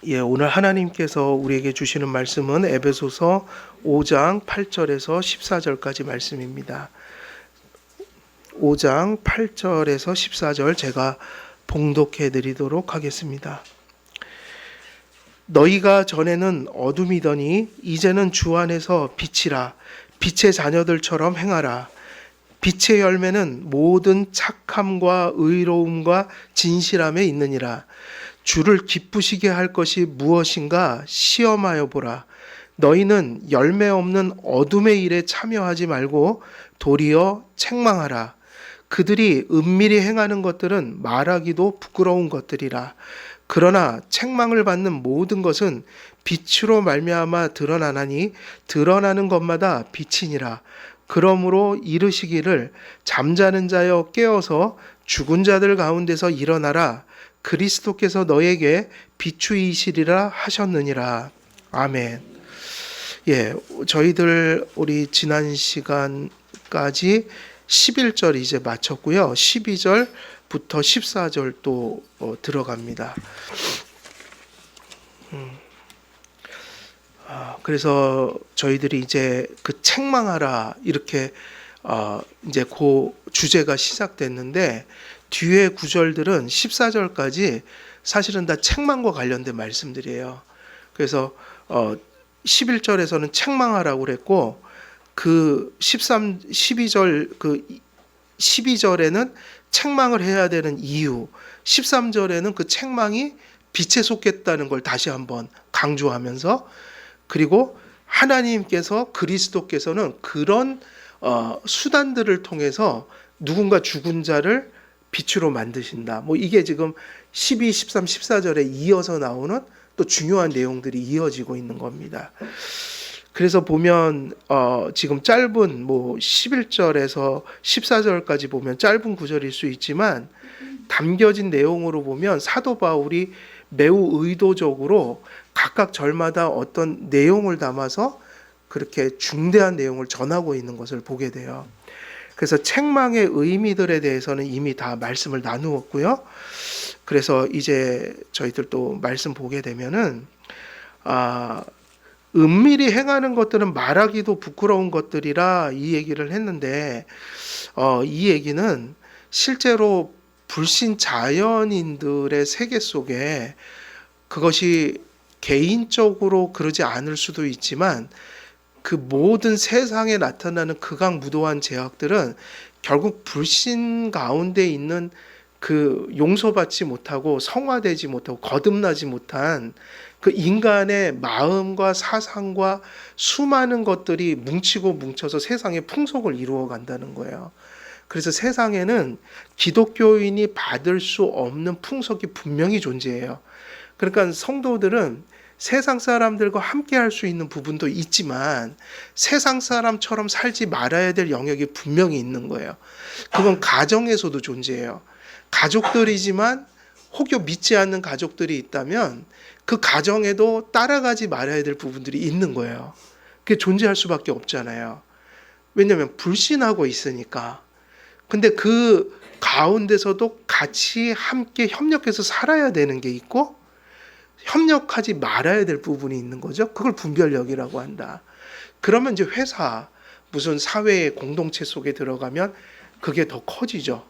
예, 오늘 하나님께서 우리에게 주시는 말씀은 에베소서 5장 8절에서 14절까지 말씀입니다. 5장 8절에서 14절 제가 봉독해 드리도록 하겠습니다. 너희가 전에는 어둠이더니 이제는 주 안에서 빛이라. 빛의 자녀들처럼 행하라. 빛의 열매는 모든 착함과 의로움과 진실함에 있느니라. 주를 기쁘시게 할 것이 무엇인가 시험하여 보라. 너희는 열매 없는 어둠의 일에 참여하지 말고 도리어 책망하라. 그들이 은밀히 행하는 것들은 말하기도 부끄러운 것들이라. 그러나 책망을 받는 모든 것은 빛으로 말미암아 드러나나니 드러나는 것마다 빛이니라. 그러므로 이르시기를 잠자는 자여 깨어서 죽은 자들 가운데서 일어나라. 그리스도께서 너에게 비추이시리라 하셨느니라. 아멘. 예, 저희들 우리 지난 시간까지 11절 이제 마쳤고요. 12절부터 14절 또 들어갑니다. 그래서 저희들이 이제 그 책망하라 이렇게 이제 그 주제가 시작됐는데 뒤에 구절들은 14절까지 사실은 다 책망과 관련된 말씀들이에요. 그래서 11절에서는 책망하라고 그랬고 그 12절 그 12절에는 책망을 해야 되는 이유, 13절에는 그 책망이 빛에 속했다는 걸 다시 한번 강조하면서, 그리고 하나님께서 그리스도께서는 그런 수단들을 통해서 누군가 죽은 자를 빛으로 만드신다. 뭐 이게 지금 12, 13, 14절에 이어서 나오는 또 중요한 내용들이 이어지고 있는 겁니다. 그래서 보면 지금 짧은 뭐 11절에서 14절까지 보면 짧은 구절일 수 있지만 담겨진 내용으로 보면 사도 바울이 매우 의도적으로 각각 절마다 어떤 내용을 담아서 그렇게 중대한 내용을 전하고 있는 것을 보게 돼요. 그래서 책망의 의미들에 대해서는 이미 다 말씀을 나누었고요. 그래서 이제 저희들 또 말씀 보게 되면은 은밀히 행하는 것들은 말하기도 부끄러운 것들이라 이 얘기를 했는데 이 얘기는 실제로 불신 자연인들의 세계 속에 그것이 개인적으로 그러지 않을 수도 있지만 그 모든 세상에 나타나는 극악무도한 죄악들은 결국 불신 가운데 있는 그 용서받지 못하고 성화되지 못하고 거듭나지 못한 그 인간의 마음과 사상과 수많은 것들이 뭉치고 뭉쳐서 세상의 풍속을 이루어 간다는 거예요. 그래서 세상에는 기독교인이 받을 수 없는 풍속이 분명히 존재해요. 그러니까 성도들은 세상 사람들과 함께 할 수 있는 부분도 있지만 세상 사람처럼 살지 말아야 될 영역이 분명히 있는 거예요. 그건 가정에서도 존재해요. 가족들이지만 혹여 믿지 않는 가족들이 있다면 그 가정에도 따라가지 말아야 될 부분들이 있는 거예요. 그게 존재할 수밖에 없잖아요. 왜냐하면 불신하고 있으니까. 근데 그 가운데서도 같이 함께 협력해서 살아야 되는 게 있고 협력하지 말아야 될 부분이 있는 거죠. 그걸 분별력이라고 한다. 그러면 이제 회사, 무슨 사회의 공동체 속에 들어가면 그게 더 커지죠.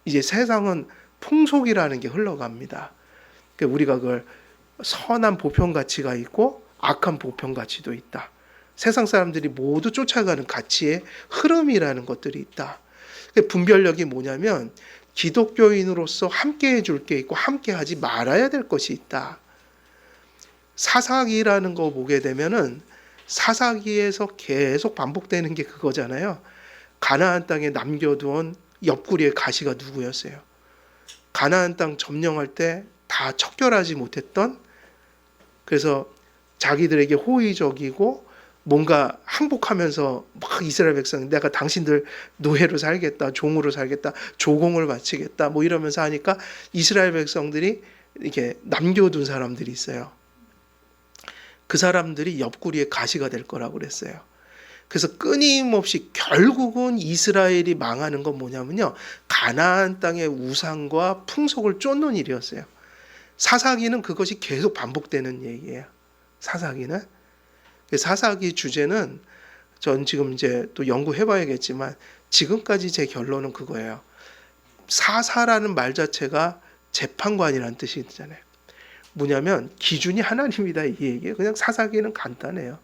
이제 세상은 풍속이라는 게 흘러갑니다. 우리가 그걸 선한 보편 가치가 있고 악한 보편 가치도 있다. 세상 사람들이 모두 쫓아가는 가치의 흐름이라는 것들이 있다. 분별력이 뭐냐면 기독교인으로서 함께 해줄 게 있고 함께 하지 말아야 될 것이 있다. 사사기라는 거 보게 되면은 사사기에서 계속 반복되는 게 그거잖아요. 가나안 땅에 남겨두은 옆구리의 가시가 누구였어요? 가나안 땅 점령할 때 다 척결하지 못했던, 그래서 자기들에게 호의적이고 뭔가 항복하면서 막 이스라엘 백성 내가 당신들 노예로 살겠다, 종으로 살겠다, 조공을 바치겠다 뭐 이러면서 하니까 이스라엘 백성들이 이렇게 남겨둔 사람들이 있어요. 그 사람들이 옆구리에 가시가 될 거라고 그랬어요. 그래서 끊임없이 결국은 이스라엘이 망하는 건 뭐냐면요, 가나안 땅의 우상과 풍속을 쫓는 일이었어요. 사사기는 그것이 계속 반복되는 얘기예요. 사사기는. 사사기 주제는 전 지금 이제 또 연구해봐야겠지만 지금까지 제 결론은 그거예요. 사사라는 말 자체가 재판관이라는 뜻이 있잖아요. 뭐냐면 기준이 하나님이다 이 얘기예요. 그냥 사사기는 간단해요.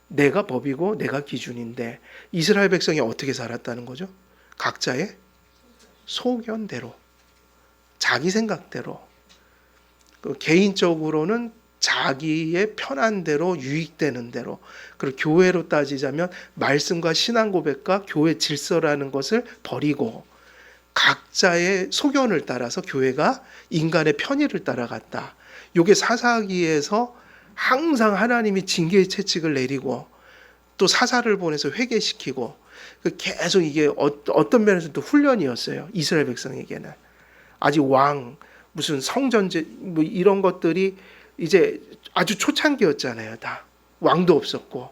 내가 법이고 내가 기준인데 이스라엘 백성이 어떻게 살았다는 거죠? 각자의 소견대로, 자기 생각대로, 개인적으로는 자기의 편한 대로, 유익되는 대로, 그리고 교회로 따지자면 말씀과 신앙 고백과 교회 질서라는 것을 버리고 각자의 소견을 따라서 교회가 인간의 편의를 따라갔다. 이게 사사기에서 항상 하나님이 징계의 채찍을 내리고 또 사사를 보내서 회개시키고 계속 이게 어떤 면에서 또 훈련이었어요. 이스라엘 백성에게는. 아직 왕, 무슨 성전제 뭐 이런 것들이 이제 아주 초창기였잖아요. 다. 왕도 없었고.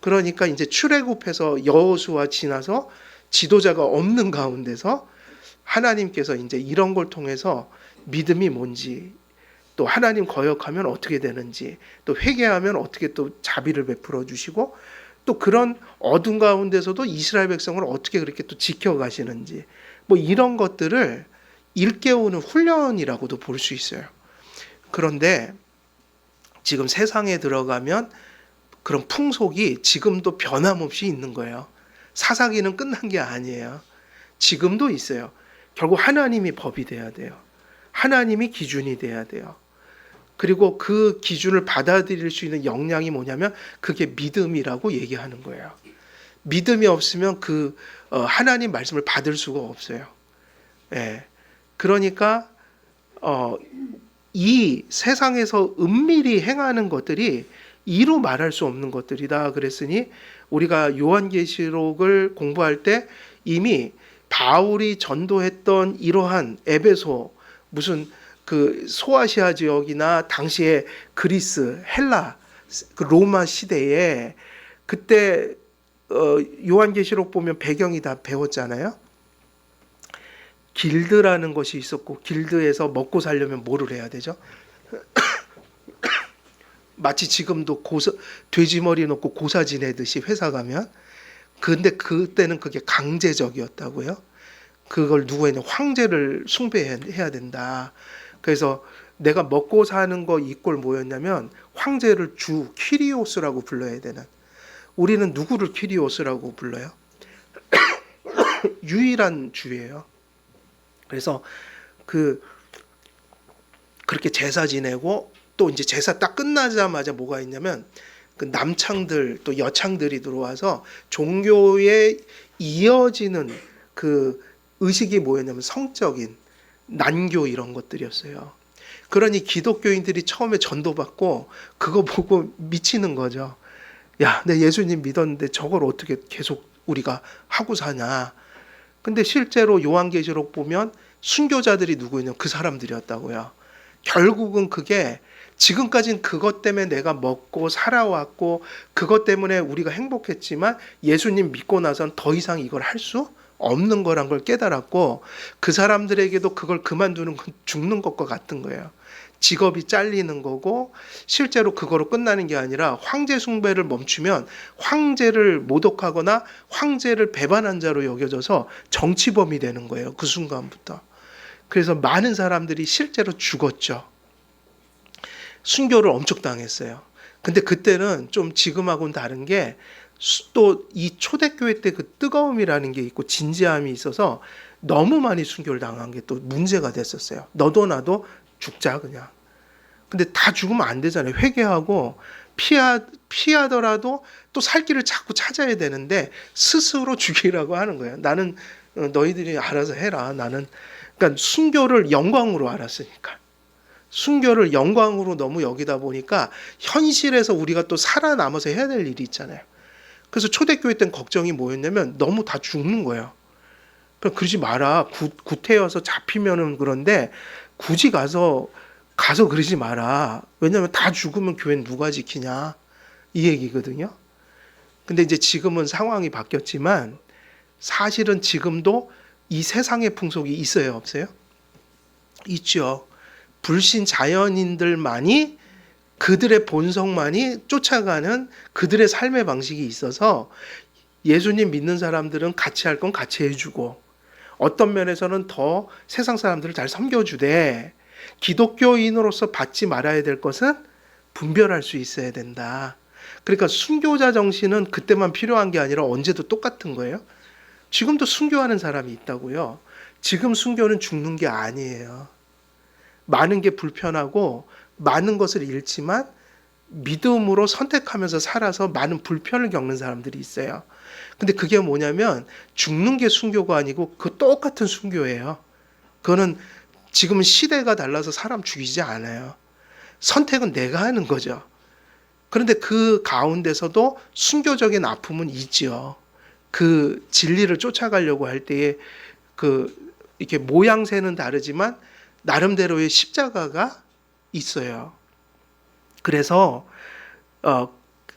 그러니까 이제 출애굽해서 여호수아 지나서 지도자가 없는 가운데서 하나님께서 이제 이런 걸 통해서 믿음이 뭔지, 또 하나님 거역하면 어떻게 되는지, 또 회개하면 어떻게 또 자비를 베풀어 주시고, 또 그런 어둠 가운데서도 이스라엘 백성을 어떻게 그렇게 또 지켜가시는지, 뭐 이런 것들을 일깨우는 훈련이라고도 볼 수 있어요. 그런데 지금 세상에 들어가면 그런 풍속이 지금도 변함없이 있는 거예요. 사사기는 끝난 게 아니에요. 지금도 있어요. 결국 하나님이 법이 돼야 돼요. 하나님이 기준이 돼야 돼요. 그리고 그 기준을 받아들일 수 있는 역량이 뭐냐면 그게 믿음이라고 얘기하는 거예요. 믿음이 없으면 그 하나님 말씀을 받을 수가 없어요. 예. 그러니까 이 세상에서 은밀히 행하는 것들이 이루 말할 수 없는 것들이다 그랬으니 우리가 요한계시록을 공부할 때 이미 바울이 전도했던 이러한 에베소 무슨 그 소아시아 지역이나 당시에 그리스, 헬라, 그 로마 시대에 그때 요한계시록 보면 배경이 다 배웠잖아요. 길드라는 것이 있었고 길드에서 먹고 살려면 뭐를 해야 되죠? 마치 지금도 돼지머리 놓고 고사 지내듯이 회사 가면. 근데 그때는 그게 강제적이었다고요. 그걸 누구 했냐? 황제를 숭배해야 된다. 그래서 내가 먹고 사는 거 이꼴 뭐였냐면 황제를 주 키리오스라고 불러야 되는. 우리는 누구를 키리오스라고 불러요? 유일한 주예요. 그래서 그렇게 제사 지내고 또 이제 제사 딱 끝나자마자 뭐가 있냐면 그 남창들 또 여창들이 들어와서 종교에 이어지는 그 의식이 뭐였냐면 성적인 난교 이런 것들이었어요. 그러니 기독교인들이 처음에 전도받고 그거 보고 미치는 거죠. 야, 내 예수님 믿었는데 저걸 어떻게 계속 우리가 하고 사냐. 근데 실제로 요한계시록 보면 순교자들이 누구였냐면 그 사람들이었다고요. 결국은 그게 지금까지는 그것 때문에 내가 먹고 살아왔고 그것 때문에 우리가 행복했지만 예수님 믿고 나선 더 이상 이걸 할 수 없는 거란 걸 깨달았고 그 사람들에게도 그걸 그만두는 건 죽는 것과 같은 거예요. 직업이 잘리는 거고 실제로 그거로 끝나는 게 아니라 황제 숭배를 멈추면 황제를 모독하거나 황제를 배반한 자로 여겨져서 정치범이 되는 거예요. 그 순간부터. 그래서 많은 사람들이 실제로 죽었죠. 순교를 엄청 당했어요. 근데 그때는 좀 지금하고는 다른 게 또 이 초대교회 때 그 뜨거움이라는 게 있고 진지함이 있어서 너무 많이 순교를 당한 게 또 문제가 됐었어요. 너도 나도 죽자 그냥. 근데 다 죽으면 안 되잖아요. 회개하고 피하더라도 또 살 길을 자꾸 찾아야 되는데 스스로 죽이라고 하는 거예요. 나는 너희들이 알아서 해라. 나는 그러니까 순교를 영광으로 알았으니까. 순교를 영광으로 너무 여기다 보니까 현실에서 우리가 또 살아남아서 해야 될 일이 있잖아요. 그래서 초대교회 때는 걱정이 뭐였냐면 너무 다 죽는 거예요. 그러지 마라. 구태여서 잡히면은 그런데 굳이 가서 그러지 마라. 왜냐하면 다 죽으면 교회는 누가 지키냐 이 얘기거든요. 근데 이제 지금은 상황이 바뀌었지만 사실은 지금도 이 세상의 풍속이 있어요, 없어요? 있죠. 불신 자연인들만이 그들의 본성만이 쫓아가는 그들의 삶의 방식이 있어서 예수님 믿는 사람들은 같이 할 건 같이 해주고 어떤 면에서는 더 세상 사람들을 잘 섬겨주되 기독교인으로서 받지 말아야 될 것은 분별할 수 있어야 된다. 그러니까 순교자 정신은 그때만 필요한 게 아니라 언제도 똑같은 거예요. 지금도 순교하는 사람이 있다고요. 지금 순교는 죽는 게 아니에요. 많은 게 불편하고 많은 것을 잃지만 믿음으로 선택하면서 살아서 많은 불편을 겪는 사람들이 있어요. 근데 그게 뭐냐면 죽는 게 순교가 아니고 그 똑같은 순교예요. 그거는 지금은 시대가 달라서 사람 죽이지 않아요. 선택은 내가 하는 거죠. 그런데 그 가운데서도 순교적인 아픔은 있지요. 그 진리를 쫓아가려고 할 때에 이렇게 모양새는 다르지만 나름대로의 십자가가 있어요. 그래서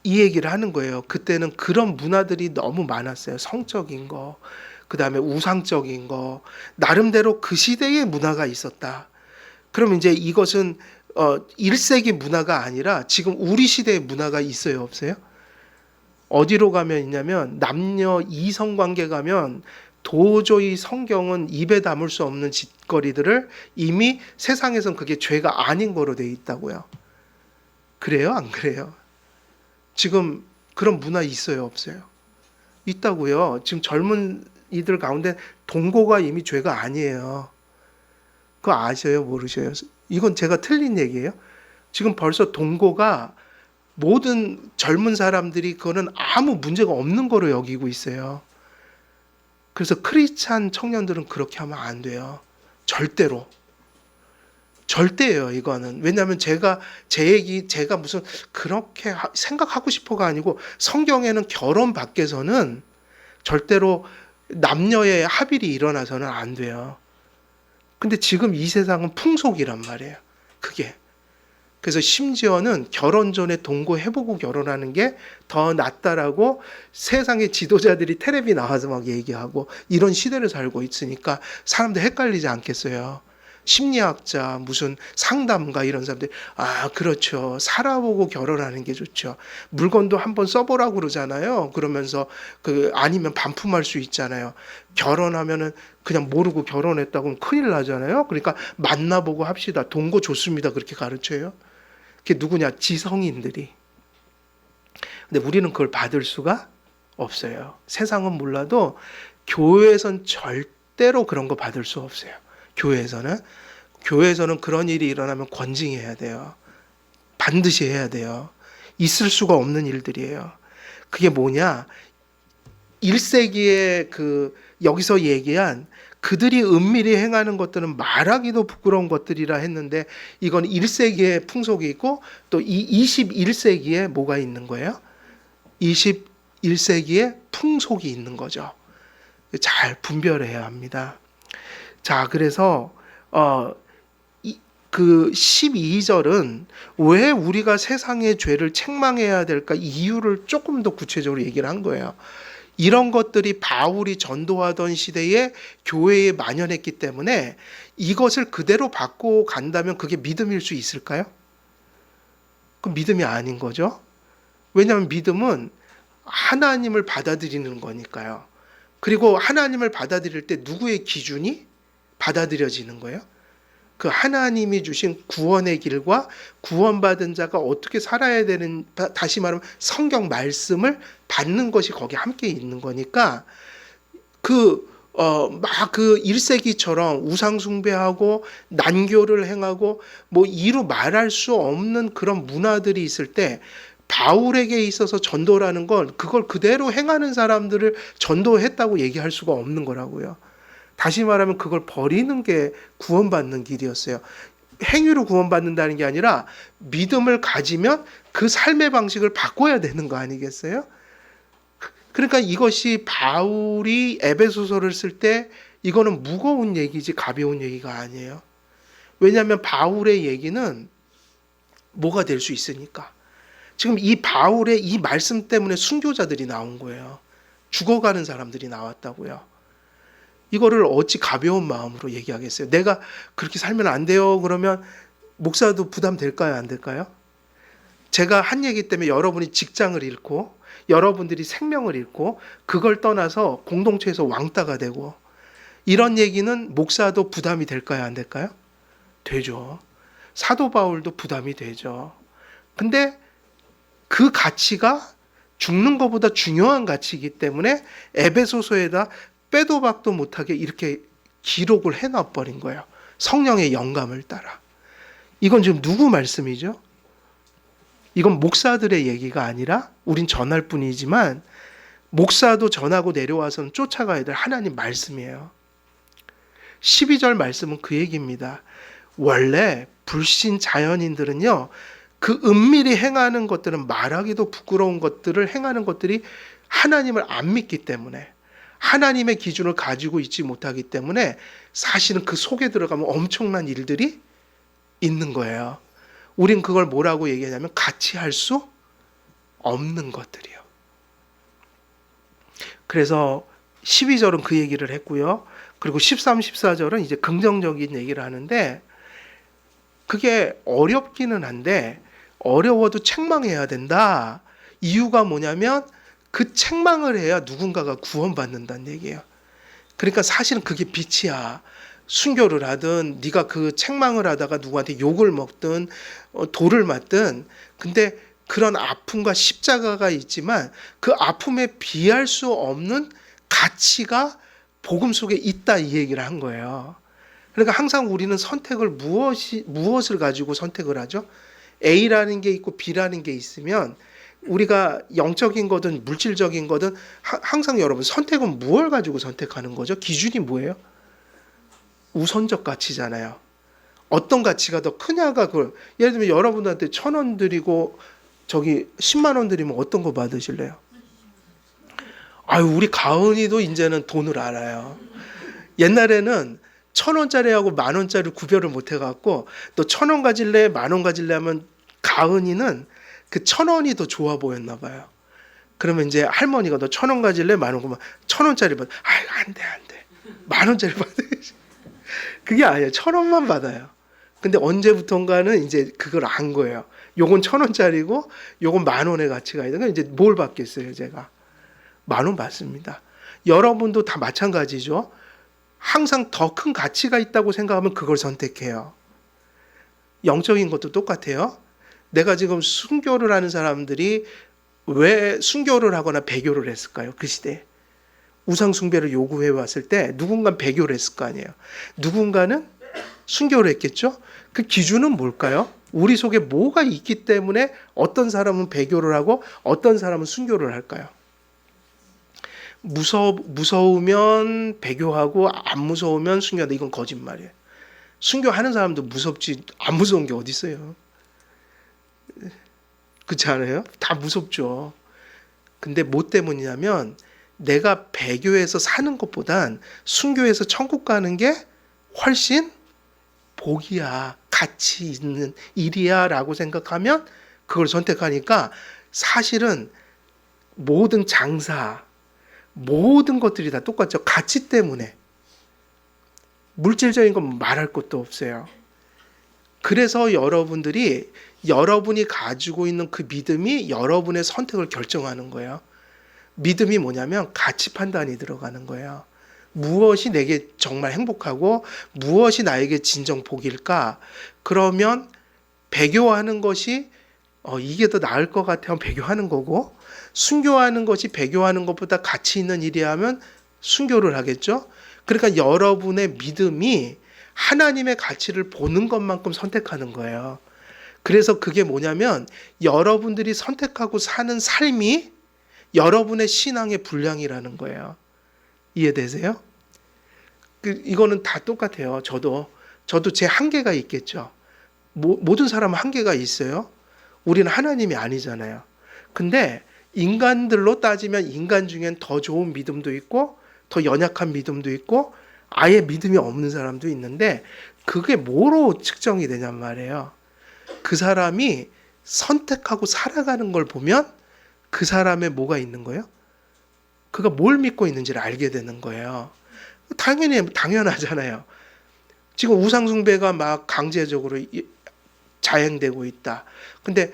이 얘기를 하는 거예요. 그때는 그런 문화들이 너무 많았어요. 성적인 거, 그 다음에 우상적인 거, 나름대로 그 시대의 문화가 있었다. 그럼 이제 이것은 1세기 문화가 아니라 지금 우리 시대의 문화가 있어요, 없어요? 어디로 가면 있냐면 남녀 이성관계 가면 도저히 성경은 입에 담을 수 없는 짓거리들을 이미 세상에선 그게 죄가 아닌 거로 돼 있다고요. 그래요? 안 그래요? 지금 그런 문화 있어요? 없어요? 있다고요. 지금 젊은 이들 가운데 동거가 이미 죄가 아니에요. 그거 아셔요? 모르셔요? 이건 제가 틀린 얘기예요. 지금 벌써 동거가 모든 젊은 사람들이 그거는 아무 문제가 없는 거로 여기고 있어요. 그래서 크리스찬 청년들은 그렇게 하면 안 돼요. 절대로. 절대예요, 이거는. 왜냐하면 제가 무슨 그렇게 생각하고 싶어가 아니고 성경에는 결혼 밖에서는 절대로 남녀의 합일이 일어나서는 안 돼요. 근데 지금 이 세상은 풍속이란 말이에요. 그게. 그래서 심지어는 결혼 전에 동거해보고 결혼하는 게 더 낫다라고 세상의 지도자들이 텔레비 나와서 막 얘기하고 이런 시대를 살고 있으니까 사람들 헷갈리지 않겠어요. 심리학자, 무슨 상담가 이런 사람들이 그렇죠. 살아보고 결혼하는 게 좋죠. 물건도 한번 써보라고 그러잖아요. 그러면서 아니면 반품할 수 있잖아요. 결혼하면은 그냥 모르고 결혼했다고 하면 큰일 나잖아요. 그러니까 만나보고 합시다. 동거 좋습니다. 그렇게 가르쳐요. 그게 누구냐? 지성인들이. 근데 우리는 그걸 받을 수가 없어요. 세상은 몰라도 교회에선 절대로 그런 거 받을 수 없어요. 교회에서는 그런 일이 일어나면 권징해야 돼요. 반드시 해야 돼요. 있을 수가 없는 일들이에요. 그게 뭐냐? 1세기에 여기서 얘기한 그들이 은밀히 행하는 것들은 말하기도 부끄러운 것들이라 했는데 이건 1세기의 풍속이 있고 또 이 21세기에 뭐가 있는 거예요? 21세기에 풍속이 있는 거죠. 잘 분별해야 합니다. 자, 그래서 그 12절은 왜 우리가 세상의 죄를 책망해야 될까 이유를 조금 더 구체적으로 얘기를 한 거예요. 이런 것들이 바울이 전도하던 시대에 교회에 만연했기 때문에 이것을 그대로 받고 간다면 그게 믿음일 수 있을까요? 그건 믿음이 아닌 거죠. 왜냐하면 믿음은 하나님을 받아들이는 거니까요. 그리고 하나님을 받아들일 때 누구의 기준이 받아들여지는 거예요? 그 하나님이 주신 구원의 길과 구원받은 자가 어떻게 살아야 되는, 다시 말하면 성경 말씀을 받는 것이 거기 함께 있는 거니까 그 1세기처럼 우상숭배하고 난교를 행하고 뭐 이루 말할 수 없는 그런 문화들이 있을 때 바울에게 있어서 전도라는 건 그걸 그대로 행하는 사람들을 전도했다고 얘기할 수가 없는 거라고요. 다시 말하면 그걸 버리는 게 구원받는 길이었어요. 행위로 구원받는다는 게 아니라 믿음을 가지면 그 삶의 방식을 바꿔야 되는 거 아니겠어요? 그러니까 이것이 바울이 에베소서를 쓸 때 이거는 무거운 얘기지 가벼운 얘기가 아니에요. 왜냐하면 바울의 얘기는 뭐가 될 수 있으니까. 지금 이 바울의 이 말씀 때문에 순교자들이 나온 거예요. 죽어가는 사람들이 나왔다고요. 이거를 어찌 가벼운 마음으로 얘기하겠어요. 내가 그렇게 살면 안 돼요. 그러면 목사도 부담될까요? 안 될까요? 제가 한 얘기 때문에 여러분이 직장을 잃고 여러분들이 생명을 잃고 그걸 떠나서 공동체에서 왕따가 되고 이런 얘기는 목사도 부담이 될까요? 안 될까요? 되죠. 사도 바울도 부담이 되죠. 근데 그 가치가 죽는 것보다 중요한 가치이기 때문에 에베소서에다 빼도 박도 못하게 이렇게 기록을 해놔버린 거예요. 성령의 영감을 따라. 이건 지금 누구 말씀이죠? 이건 목사들의 얘기가 아니라 우린 전할 뿐이지만 목사도 전하고 내려와서는 쫓아가야 될 하나님 말씀이에요. 12절 말씀은 그 얘기입니다. 원래 불신 자연인들은요, 그 은밀히 행하는 것들은 말하기도 부끄러운 것들을 행하는 것들이 하나님을 안 믿기 때문에 하나님의 기준을 가지고 있지 못하기 때문에 사실은 그 속에 들어가면 엄청난 일들이 있는 거예요. 우린 그걸 뭐라고 얘기하냐면 같이 할 수 없는 것들이요. 그래서 12절은 그 얘기를 했고요. 그리고 13, 14절은 이제 긍정적인 얘기를 하는데 그게 어렵기는 한데 어려워도 책망해야 된다. 이유가 뭐냐면 그 책망을 해야 누군가가 구원받는다는 얘기예요. 그러니까 사실은 그게 빛이야. 순교를 하든 네가 그 책망을 하다가 누구한테 욕을 먹든 돌을 맞든 근데 그런 아픔과 십자가가 있지만 그 아픔에 비할 수 없는 가치가 복음 속에 있다 이 얘기를 한 거예요. 그러니까 항상 우리는 선택을 무엇을 가지고 선택을 하죠? A라는 게 있고 B라는 게 있으면 우리가 영적인 거든 물질적인 거든 항상 여러분 선택은 무엇을 가지고 선택하는 거죠? 기준이 뭐예요? 우선적 가치잖아요. 어떤 가치가 더 크냐가 그걸 예를 들면 여러분한테 1,000원 드리고 저기 10만 원 드리면 어떤 거 받으실래요? 아유 우리 가은이도 이제는 돈을 알아요. 옛날에는 1,000원짜리하고 10,000원짜리 구별을 못 해갖고 너 1,000원 가질래 10,000원 가질래 하면 가은이는 그 1,000원이 더 좋아 보였나 봐요. 그러면 이제 할머니가 너 1,000원 가질래 10,000원 그러면 1,000원짜리 받아. 아유 안돼 10,000원짜리 받아야지. 그게 아니에요. 1,000원만 받아요. 근데 언제부턴가는 이제 그걸 안 거예요. 요건 1,000원짜리고 요건 10,000원의 가치가 있는 건 이제 뭘 받겠어요, 제가? 10,000원 받습니다. 여러분도 다 마찬가지죠. 항상 더 큰 가치가 있다고 생각하면 그걸 선택해요. 영적인 것도 똑같아요. 내가 지금 순교를 하는 사람들이 왜 순교를 하거나 배교를 했을까요? 그 시대에. 우상 숭배를 요구해 왔을 때 누군가는 배교를 했을 거 아니에요. 누군가는 순교를 했겠죠. 그 기준은 뭘까요? 우리 속에 뭐가 있기 때문에 어떤 사람은 배교를 하고 어떤 사람은 순교를 할까요? 무서우면 배교하고 안 무서우면 순교한다. 이건 거짓말이에요. 순교하는 사람도 무섭지 안 무서운 게 어디 있어요? 그렇지 않아요? 다 무섭죠. 근데 뭐 때문이냐면 내가 배교에서 사는 것보단 순교해서 천국 가는 게 훨씬 복이야, 가치 있는 일이야 라고 생각하면 그걸 선택하니까 사실은 모든 장사, 모든 것들이 다 똑같죠. 가치 때문에. 물질적인 건 말할 것도 없어요. 그래서 여러분이 가지고 있는 그 믿음이 여러분의 선택을 결정하는 거예요. 믿음이 뭐냐면 가치 판단이 들어가는 거예요. 무엇이 내게 정말 행복하고 무엇이 나에게 진정 복일까? 그러면 배교하는 것이 이게 더 나을 것 같으면 배교하는 거고 순교하는 것이 배교하는 것보다 가치 있는 일이야 하면 순교를 하겠죠. 그러니까 여러분의 믿음이 하나님의 가치를 보는 것만큼 선택하는 거예요. 그래서 그게 뭐냐면 여러분들이 선택하고 사는 삶이 여러분의 신앙의 분량이라는 거예요. 이해되세요? 이거는 다 똑같아요. 저도 제 한계가 있겠죠. 모든 사람은 한계가 있어요. 우리는 하나님이 아니잖아요. 근데 인간들로 따지면 인간 중엔 더 좋은 믿음도 있고 더 연약한 믿음도 있고 아예 믿음이 없는 사람도 있는데 그게 뭐로 측정이 되냔 말이에요. 그 사람이 선택하고 살아가는 걸 보면 그 사람의 뭐가 있는 거예요? 그가 뭘 믿고 있는지를 알게 되는 거예요. 당연하잖아요. 지금 우상숭배가 막 강제적으로 자행되고 있다. 근데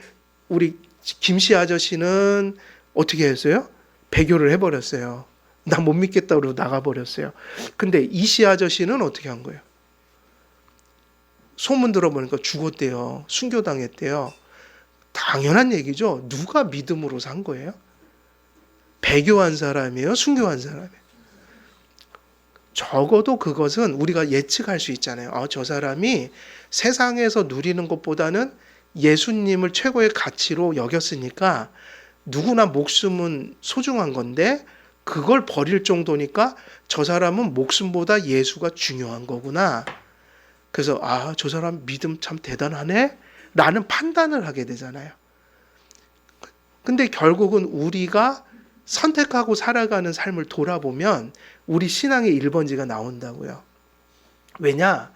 우리 김씨 아저씨는 어떻게 했어요? 배교를 해버렸어요. 나 못 믿겠다 그러고 나가버렸어요. 근데 이씨 아저씨는 어떻게 한 거예요? 소문 들어보니까 죽었대요. 순교당했대요. 당연한 얘기죠. 누가 믿음으로 산 거예요? 배교한 사람이에요? 순교한 사람이에요? 적어도 그것은 우리가 예측할 수 있잖아요. 저 사람이 세상에서 누리는 것보다는 예수님을 최고의 가치로 여겼으니까 누구나 목숨은 소중한 건데 그걸 버릴 정도니까 저 사람은 목숨보다 예수가 중요한 거구나. 그래서 저 사람 믿음 참 대단하네? 라는 판단을 하게 되잖아요. 근데 결국은 우리가 선택하고 살아가는 삶을 돌아보면 우리 신앙의 1번지가 나온다고요. 왜냐?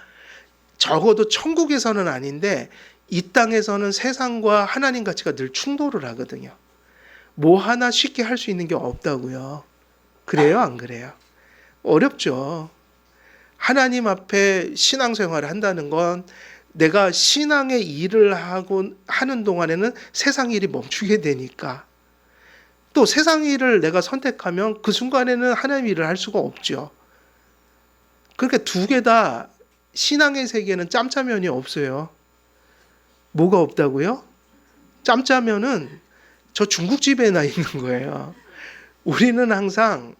적어도 천국에서는 아닌데 이 땅에서는 세상과 하나님 가치가 늘 충돌을 하거든요. 뭐 하나 쉽게 할 수 있는 게 없다고요. 그래요? 안 그래요? 어렵죠. 하나님 앞에 신앙생활을 한다는 건 내가 신앙의 일을 하는 동안에는 세상 일이 멈추게 되니까 또 세상 일을 내가 선택하면 그 순간에는 하나님 일을 할 수가 없죠. 그러니까 두 개 다 신앙의 세계는 짬짜면이 없어요. 뭐가 없다고요? 짬짜면은 저 중국집에나 있는 거예요. 우리는 항상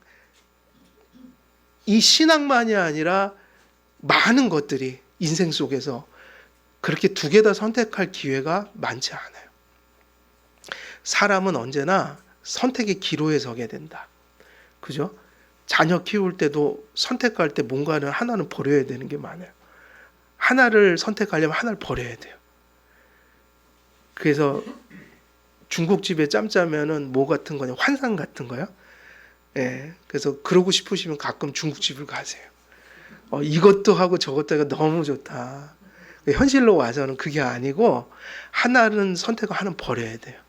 이 신앙만이 아니라 많은 것들이 인생 속에서 그렇게 두 개 다 선택할 기회가 많지 않아요. 사람은 언제나 선택의 기로에 서게 된다. 그죠? 자녀 키울 때도 선택할 때 뭔가는 하나는 버려야 되는 게 많아요. 하나를 선택하려면 하나를 버려야 돼요. 그래서 중국집에 짬짜면은 뭐 같은 거냐? 환상 같은 거요? 예. 그래서 그러고 싶으시면 가끔 중국집을 가세요. 이것도 하고 저것도 하고 너무 좋다. 현실로 와서는 그게 아니고 하나는 선택하고 하나는 버려야 돼요.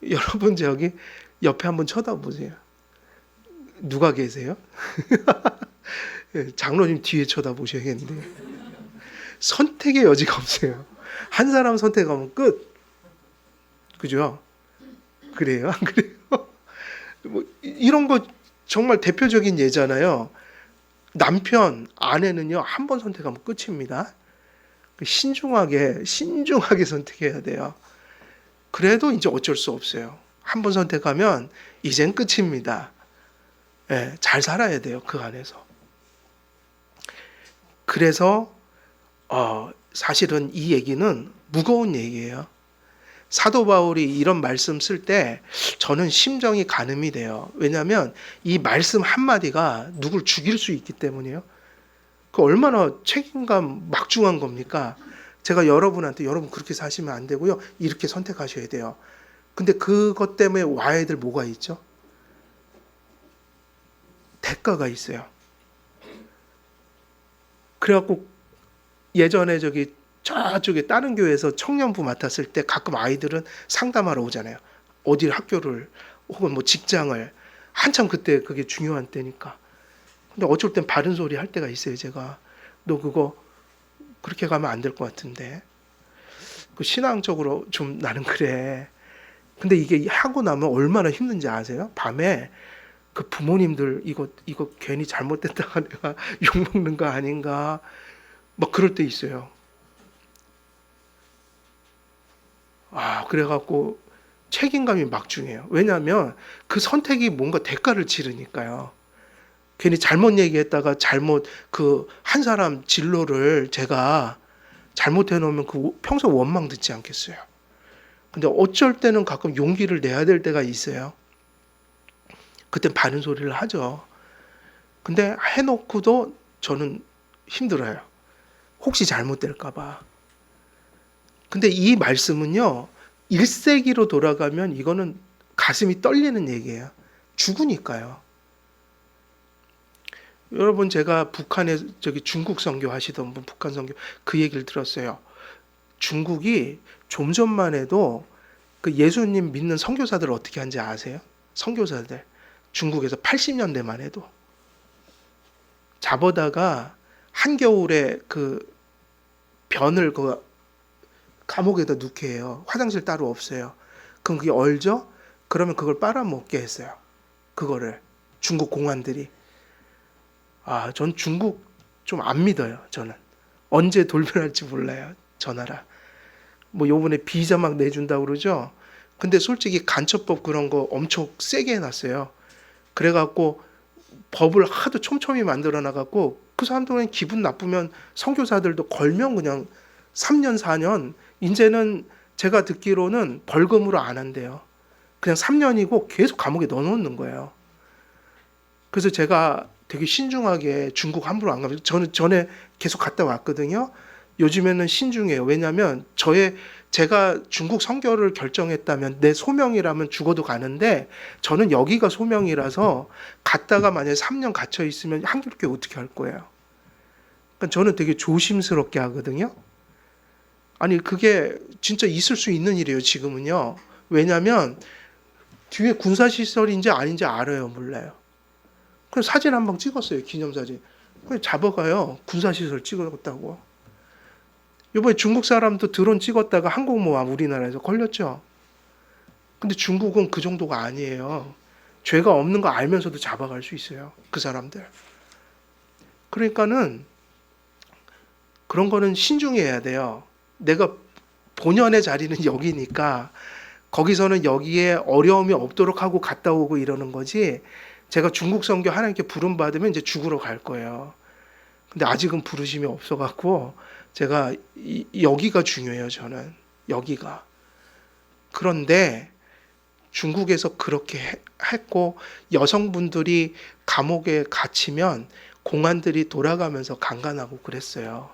여러분 저기 옆에 한번 쳐다보세요. 누가 계세요? 장로님 뒤에 쳐다보셔야겠는데 선택의 여지가 없어요. 한 사람 선택하면 끝. 그죠? 그래요? 안 그래요? 뭐 이런 거 정말 대표적인 예잖아요. 남편, 아내는요 한 번 선택하면 끝입니다. 신중하게 선택해야 돼요. 그래도 이제 어쩔 수 없어요. 한 번 선택하면 이젠 끝입니다. 예, 잘 살아야 돼요 그 안에서. 그래서 사실은 이 얘기는 무거운 얘기예요. 사도 바울이 이런 말씀 쓸 때 저는 심정이 가늠이 돼요. 왜냐하면 이 말씀 한마디가 누굴 죽일 수 있기 때문이에요. 그 얼마나 책임감 막중한 겁니까? 제가 여러분한테 여러분 그렇게 사시면 안 되고요. 이렇게 선택하셔야 돼요. 근데 그것 때문에 와야 될 뭐가 있죠? 대가가 있어요. 그래갖고 예전에 저쪽에 다른 교회에서 청년부 맡았을 때 가끔 아이들은 상담하러 오잖아요. 어디 학교를 혹은 뭐 직장을 한참 그때 그게 중요한 때니까. 근데 어쩔 땐 바른 소리 할 때가 있어요. 제가 너 그거 그렇게 가면 안 될 것 같은데. 그 신앙적으로 좀 나는 그래. 근데 이게 하고 나면 얼마나 힘든지 아세요? 밤에 그 부모님들 이거 괜히 잘못됐다가 내가 욕먹는 거 아닌가 막 그럴 때 있어요. 그래갖고 책임감이 막중해요. 왜냐하면 그 선택이 뭔가 대가를 치르니까요. 괜히 잘못 얘기했다가 그 한 사람 진로를 제가 잘못해 놓으면 그 평소 원망 듣지 않겠어요. 근데 어쩔 때는 가끔 용기를 내야 될 때가 있어요. 그땐 바른 소리를 하죠. 근데 해놓고도 저는 힘들어요. 혹시 잘못될까 봐. 근데 이 말씀은요. 1세기로 돌아가면 이거는 가슴이 떨리는 얘기예요. 죽으니까요. 여러분 제가 북한에 중국 선교 하시던 분 북한 선교 그 얘기를 들었어요. 중국이 좀 전만 해도 그 예수님 믿는 선교사들을 어떻게 하는지 아세요? 선교사들 중국에서 80년대만 해도 잡아다가 한겨울에 그 변을 그 감옥에다 넣게 해요. 화장실 따로 없어요. 그럼 그게 얼죠? 그러면 그걸 빨아먹게 했어요. 그거를 중국 공안들이. 전 중국 좀 안 믿어요. 저는 언제 돌변할지 몰라요. 저 나라. 뭐 요번에 비자 막 내준다고 그러죠. 근데 솔직히 간첩법 그런 거 엄청 세게 해놨어요. 그래갖고 법을 하도 촘촘히 만들어 놔갖고 그 사람들은 기분 나쁘면 선교사들도 걸면 그냥 3년 4년, 이제는 제가 듣기로는 벌금으로 안 한대요. 그냥 3년이고 계속 감옥에 넣어놓는 거예요. 그래서 제가 되게 신중하게 중국 함부로 안 가면, 저는 전에 계속 갔다 왔거든요. 요즘에는 신중해요. 왜냐하면 제가 중국 선교를 결정했다면 내 소명이라면 죽어도 가는데, 저는 여기가 소명이라서 갔다가 만약에 3년 갇혀 있으면 한국교회 어떻게 할 거예요? 그러니까 저는 되게 조심스럽게 하거든요. 아니 그게 진짜 있을 수 있는 일이에요 지금은요. 왜냐하면 뒤에 군사시설인지 아닌지 알아요 몰라요. 그래서 사진 한 방 찍었어요. 기념사진. 잡아가요. 군사시설 찍었다고. 이번에 중국 사람도 드론 찍었다가 항공모함 우리나라에서 걸렸죠. 근데 중국은 그 정도가 아니에요. 죄가 없는 거 알면서도 잡아갈 수 있어요. 그 사람들. 그러니까는 그런 거는 신중해야 돼요. 내가 본연의 자리는 여기니까 거기서는 여기에 어려움이 없도록 하고 갔다 오고 이러는 거지, 제가 중국 선교 하나님께 부름 받으면 이제 죽으러 갈 거예요. 근데 아직은 부르심이 없어갖고 제가 여기가 중요해요. 저는 여기가. 그런데 중국에서 그렇게 했고, 여성분들이 감옥에 갇히면 공안들이 돌아가면서 강간하고 그랬어요.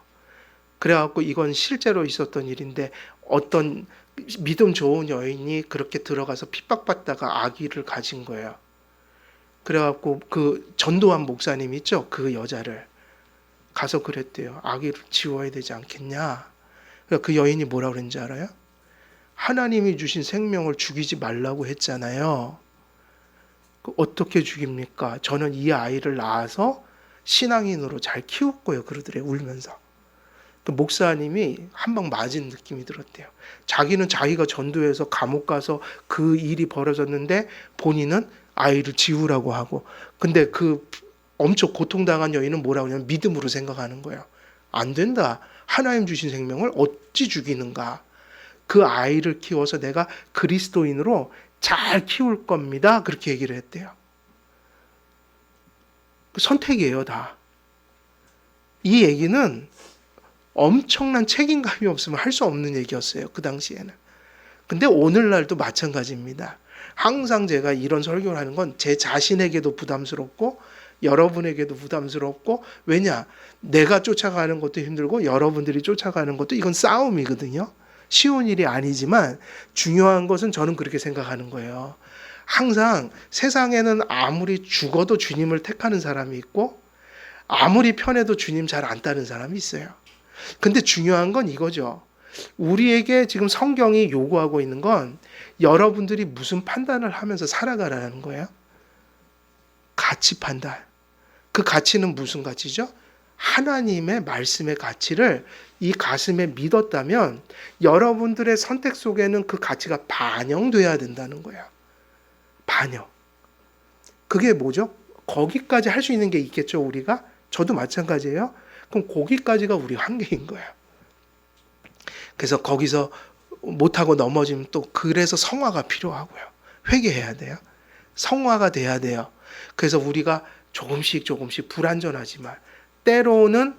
그래갖고 이건 실제로 있었던 일인데, 어떤 믿음 좋은 여인이 그렇게 들어가서 핍박받다가 아기를 가진 거예요. 그래갖고 그 전도환 목사님 있죠? 그 여자를 가서 그랬대요. 아기를 지워야 되지 않겠냐. 그러니까 그 여인이 뭐라 그랬는지 알아요? 하나님이 주신 생명을 죽이지 말라고 했잖아요. 어떻게 죽입니까? 저는 이 아이를 낳아서 신앙인으로 잘 키웠고요. 그러더래요. 울면서. 그 목사님이 한 방 맞은 느낌이 들었대요. 자기는 자기가 전도해서 감옥 가서 그 일이 벌어졌는데 본인은 아이를 지우라고 하고, 근데 그 엄청 고통당한 여인은 뭐라고 하냐면 믿음으로 생각하는 거예요. 안 된다. 하나님 주신 생명을 어찌 죽이는가. 그 아이를 키워서 내가 그리스도인으로 잘 키울 겁니다. 그렇게 얘기를 했대요. 선택이에요, 다. 이 얘기는 엄청난 책임감이 없으면 할 수 없는 얘기였어요. 그 당시에는. 근데 오늘날도 마찬가지입니다. 항상 제가 이런 설교를 하는 건 제 자신에게도 부담스럽고 여러분에게도 부담스럽고, 왜냐? 내가 쫓아가는 것도 힘들고 여러분들이 쫓아가는 것도, 이건 싸움이거든요. 쉬운 일이 아니지만 중요한 것은 저는 그렇게 생각하는 거예요. 항상 세상에는 아무리 죽어도 주님을 택하는 사람이 있고 아무리 편해도 주님 잘 안 따르는 사람이 있어요. 근데 중요한 건 이거죠. 우리에게 지금 성경이 요구하고 있는 건 여러분들이 무슨 판단을 하면서 살아가라는 거예요. 가치 판단. 그 가치는 무슨 가치죠? 하나님의 말씀의 가치를 이 가슴에 믿었다면 여러분들의 선택 속에는 그 가치가 반영돼야 된다는 거예요. 반영. 그게 뭐죠? 거기까지 할 수 있는 게 있겠죠, 우리가? 저도 마찬가지예요. 그럼 거기까지가 우리 한계인 거예요. 그래서 거기서 못하고 넘어지면 또 그래서 성화가 필요하고요. 회개해야 돼요. 성화가 돼야 돼요. 그래서 우리가 조금씩 불완전하지만 때로는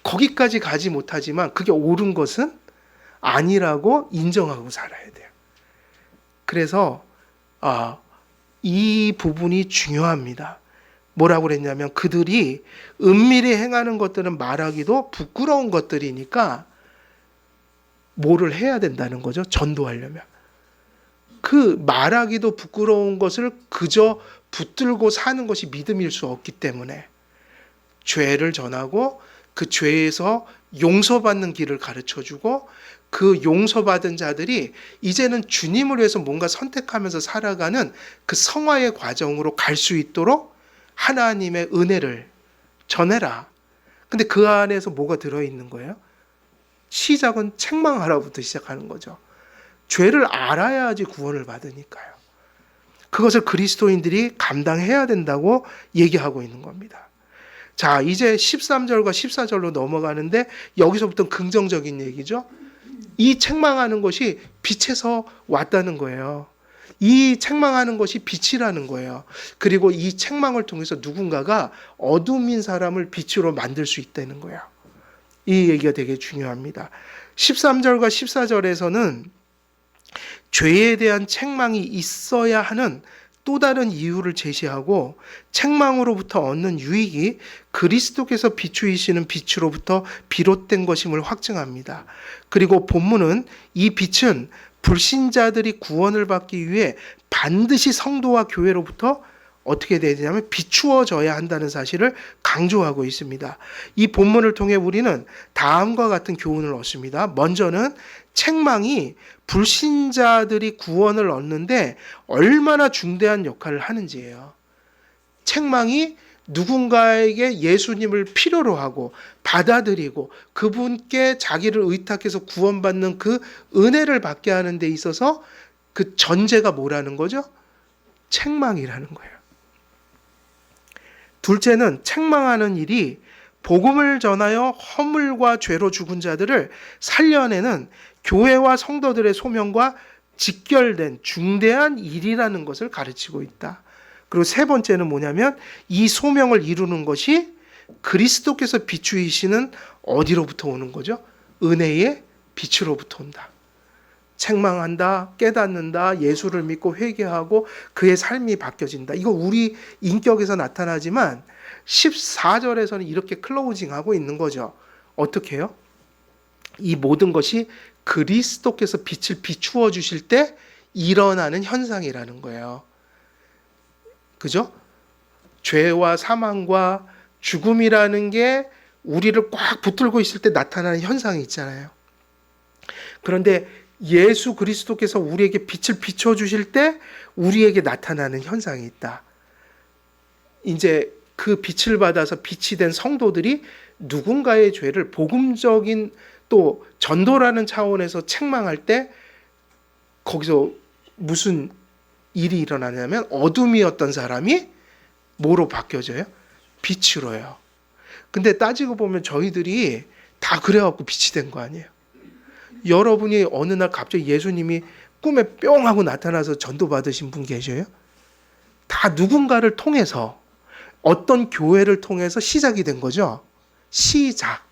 거기까지 가지 못하지만 그게 옳은 것은 아니라고 인정하고 살아야 돼요. 그래서 이 부분이 중요합니다. 뭐라고 그랬냐면 그들이 은밀히 행하는 것들은 말하기도 부끄러운 것들이니까 뭐를 해야 된다는 거죠. 전도하려면. 그 말하기도 부끄러운 것을 그저 붙들고 사는 것이 믿음일 수 없기 때문에 죄를 전하고 그 죄에서 용서받는 길을 가르쳐주고, 그 용서받은 자들이 이제는 주님을 위해서 뭔가 선택하면서 살아가는 그 성화의 과정으로 갈 수 있도록 하나님의 은혜를 전해라. 근데 그 안에서 뭐가 들어있는 거예요? 시작은 책망하라부터 시작하는 거죠. 죄를 알아야지 구원을 받으니까요. 그것을 그리스도인들이 감당해야 된다고 얘기하고 있는 겁니다. 자, 이제 13절과 14절로 넘어가는데 여기서부터 긍정적인 얘기죠. 이 책망하는 것이 빛에서 왔다는 거예요. 이 책망하는 것이 빛이라는 거예요. 그리고 이 책망을 통해서 누군가가 어둠인 사람을 빛으로 만들 수 있다는 거예요. 이 얘기가 되게 중요합니다. 13절과 14절에서는 죄에 대한 책망이 있어야 하는 또 다른 이유를 제시하고 책망으로부터 얻는 유익이 그리스도께서 비추이시는 빛으로부터 비롯된 것임을 확증합니다. 그리고 본문은 이 빛은 불신자들이 구원을 받기 위해 반드시 성도와 교회로부터 어떻게 되냐면 비추어져야 한다는 사실을 강조하고 있습니다. 이 본문을 통해 우리는 다음과 같은 교훈을 얻습니다. 먼저는 책망이 불신자들이 구원을 얻는데 얼마나 중대한 역할을 하는지예요. 책망이 누군가에게 예수님을 필요로 하고 받아들이고 그분께 자기를 의탁해서 구원받는 그 은혜를 받게 하는 데 있어서 그 전제가 뭐라는 거죠? 책망이라는 거예요. 둘째는 책망하는 일이 복음을 전하여 허물과 죄로 죽은 자들을 살려내는 교회와 성도들의 소명과 직결된 중대한 일이라는 것을 가르치고 있다. 그리고 세 번째는 뭐냐면 이 소명을 이루는 것이 그리스도께서 비추이시는 어디로부터 오는 거죠? 은혜의 빛으로부터 온다. 책망한다, 깨닫는다, 예수를 믿고 회개하고 그의 삶이 바뀌어진다. 이거 우리 인격에서 나타나지만 14절에서는 이렇게 클로징하고 있는 거죠. 어떻게 해요? 이 모든 것이 그리스도께서 빛을 비추어 주실 때 일어나는 현상이라는 거예요. 그죠? 죄와 사망과 죽음이라는 게 우리를 꽉 붙들고 있을 때 나타나는 현상이 있잖아요. 그런데 예수 그리스도께서 우리에게 빛을 비춰 주실 때 우리에게 나타나는 현상이 있다. 이제 그 빛을 받아서 빛이 된 성도들이 누군가의 죄를 복음적인 또 전도라는 차원에서 책망할 때 거기서 무슨 일이 일어나냐면 어둠이었던 사람이 뭐로 바뀌어져요? 빛으로요. 근데 따지고 보면 저희들이 다 그래갖고 빛이 된 거 아니에요? 여러분이 어느 날 갑자기 예수님이 꿈에 뿅 하고 나타나서 전도 받으신 분 계셔요? 다 누군가를 통해서 어떤 교회를 통해서 시작이 된 거죠. 시작.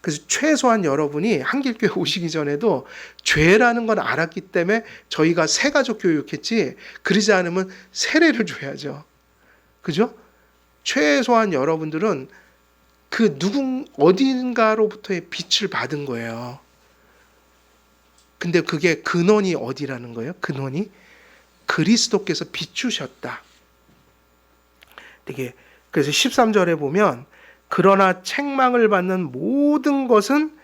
그래서 최소한 여러분이 한길교회 오시기 전에도 죄라는 건 알았기 때문에 저희가 새가족 교육했지 그러지 않으면 세례를 줘야죠. 그죠? 최소한 여러분들은 그 어딘가로부터의 빛을 받은 거예요. 근데 그게 근원이 어디라는 거예요? 근원이 그리스도께서 비추셨다. 되게 그래서 13절에 보면 그러나 책망을 받는 모든 것은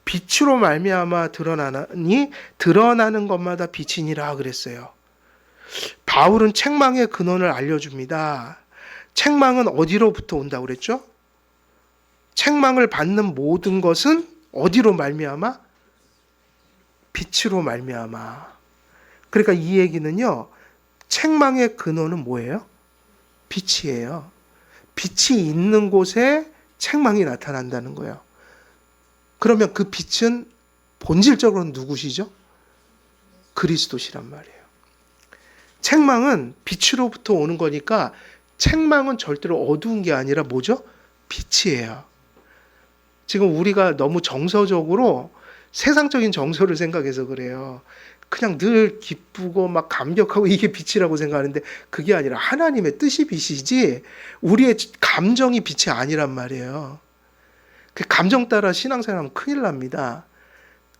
빛으로 말미암아 드러나니 드러나는 것마다 빛이니라 그랬어요. 바울은 책망의 근원을 알려줍니다. 책망은 어디로부터 온다고 그랬죠? 책망을 받는 모든 것은 어디로 말미암아? 빛으로 말미암아. 그러니까 이 얘기는요. 책망의 근원은 뭐예요? 빛이에요. 빛이 있는 곳에 책망이 나타난다는 거예요. 그러면 그 빛은 본질적으로는 누구시죠? 그리스도시란 말이에요. 책망은 빛으로부터 오는 거니까 책망은 절대로 어두운 게 아니라 뭐죠? 빛이에요. 지금 우리가 너무 정서적으로 세상적인 정서를 생각해서 그래요. 그냥 늘 기쁘고 막 감격하고 이게 빛이라고 생각하는데 그게 아니라 하나님의 뜻이 빛이지 우리의 감정이 빛이 아니란 말이에요. 그 감정 따라 신앙생활하면 큰일 납니다.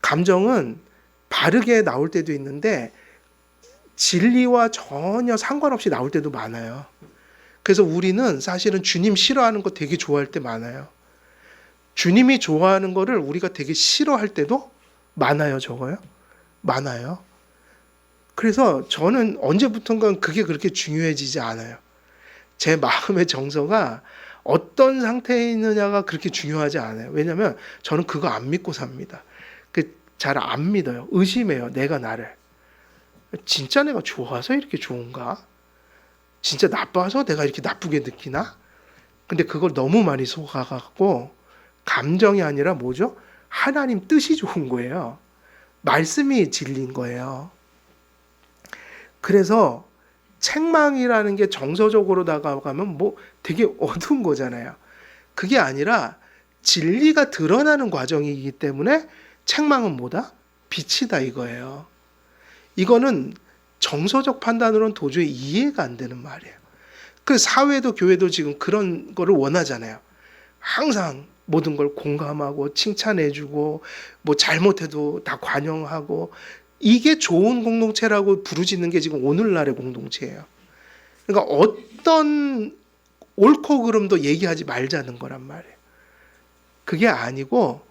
감정은 바르게 나올 때도 있는데 진리와 전혀 상관없이 나올 때도 많아요. 그래서 우리는 사실은 주님 싫어하는 거 되게 좋아할 때 많아요. 주님이 좋아하는 거를 우리가 되게 싫어할 때도 많아요. 적어요? 많아요. 그래서 저는 언제부턴가 그게 그렇게 중요해지지 않아요. 제 마음의 정서가 어떤 상태에 있느냐가 그렇게 중요하지 않아요. 왜냐하면 저는 그거 안 믿고 삽니다. 잘 안 믿어요. 의심해요. 내가 나를. 진짜 내가 좋아서 이렇게 좋은가? 진짜 나빠서 내가 이렇게 나쁘게 느끼나? 근데 그걸 너무 많이 속아갖고 감정이 아니라 뭐죠? 하나님 뜻이 좋은 거예요. 말씀이 진리인 거예요. 그래서 책망이라는 게 정서적으로 다가가면 뭐 되게 어두운 거잖아요. 그게 아니라 진리가 드러나는 과정이기 때문에 책망은 뭐다? 빛이다 이거예요. 이거는 정서적 판단으로는 도저히 이해가 안 되는 말이에요. 그 사회도 교회도 지금 그런 거를 원하잖아요. 항상 모든 걸 공감하고 칭찬해주고 뭐 잘못해도 다 관용하고 이게 좋은 공동체라고 부르짖는 게 지금 오늘날의 공동체예요. 그러니까 어떤 옳고 그름도 얘기하지 말자는 거란 말이에요. 그게 아니고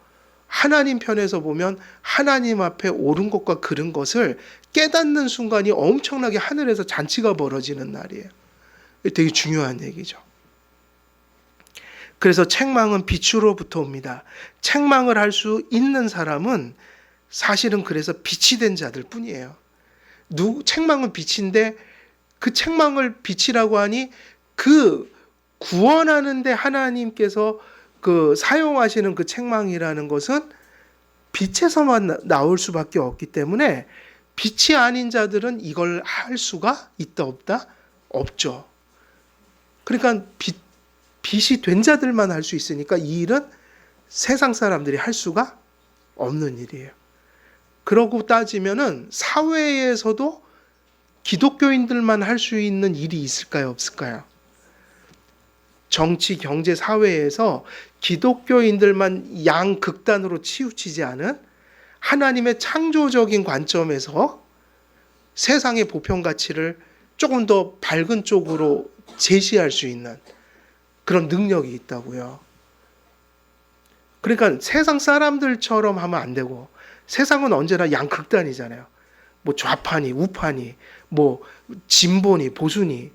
하나님 편에서 보면 하나님 앞에 옳은 것과 그른 것을 깨닫는 순간이 엄청나게 하늘에서 잔치가 벌어지는 날이에요. 되게 중요한 얘기죠. 그래서 책망은 빛으로부터 옵니다. 책망을 할 수 있는 사람은 사실은 그래서 빛이 된 자들 뿐이에요. 책망은 빛인데 그 책망을 빛이라고 하니 그 구원하는데 하나님께서 그 사용하시는 그 책망이라는 것은 빛에서만 나올 수밖에 없기 때문에 빛이 아닌 자들은 이걸 할 수가 있다 없다? 없죠. 그러니까 빛이 된 자들만 할 수 있으니까 이 일은 세상 사람들이 할 수가 없는 일이에요. 그러고 따지면은 사회에서도 기독교인들만 할 수 있는 일이 있을까요? 없을까요? 정치, 경제, 사회에서 기독교인들만 양극단으로 치우치지 않은 하나님의 창조적인 관점에서 세상의 보편 가치를 조금 더 밝은 쪽으로 제시할 수 있는 그런 능력이 있다고요. 그러니까 세상 사람들처럼 하면 안 되고 세상은 언제나 양극단이잖아요. 뭐 좌파니 우파니 뭐 진보니 보수니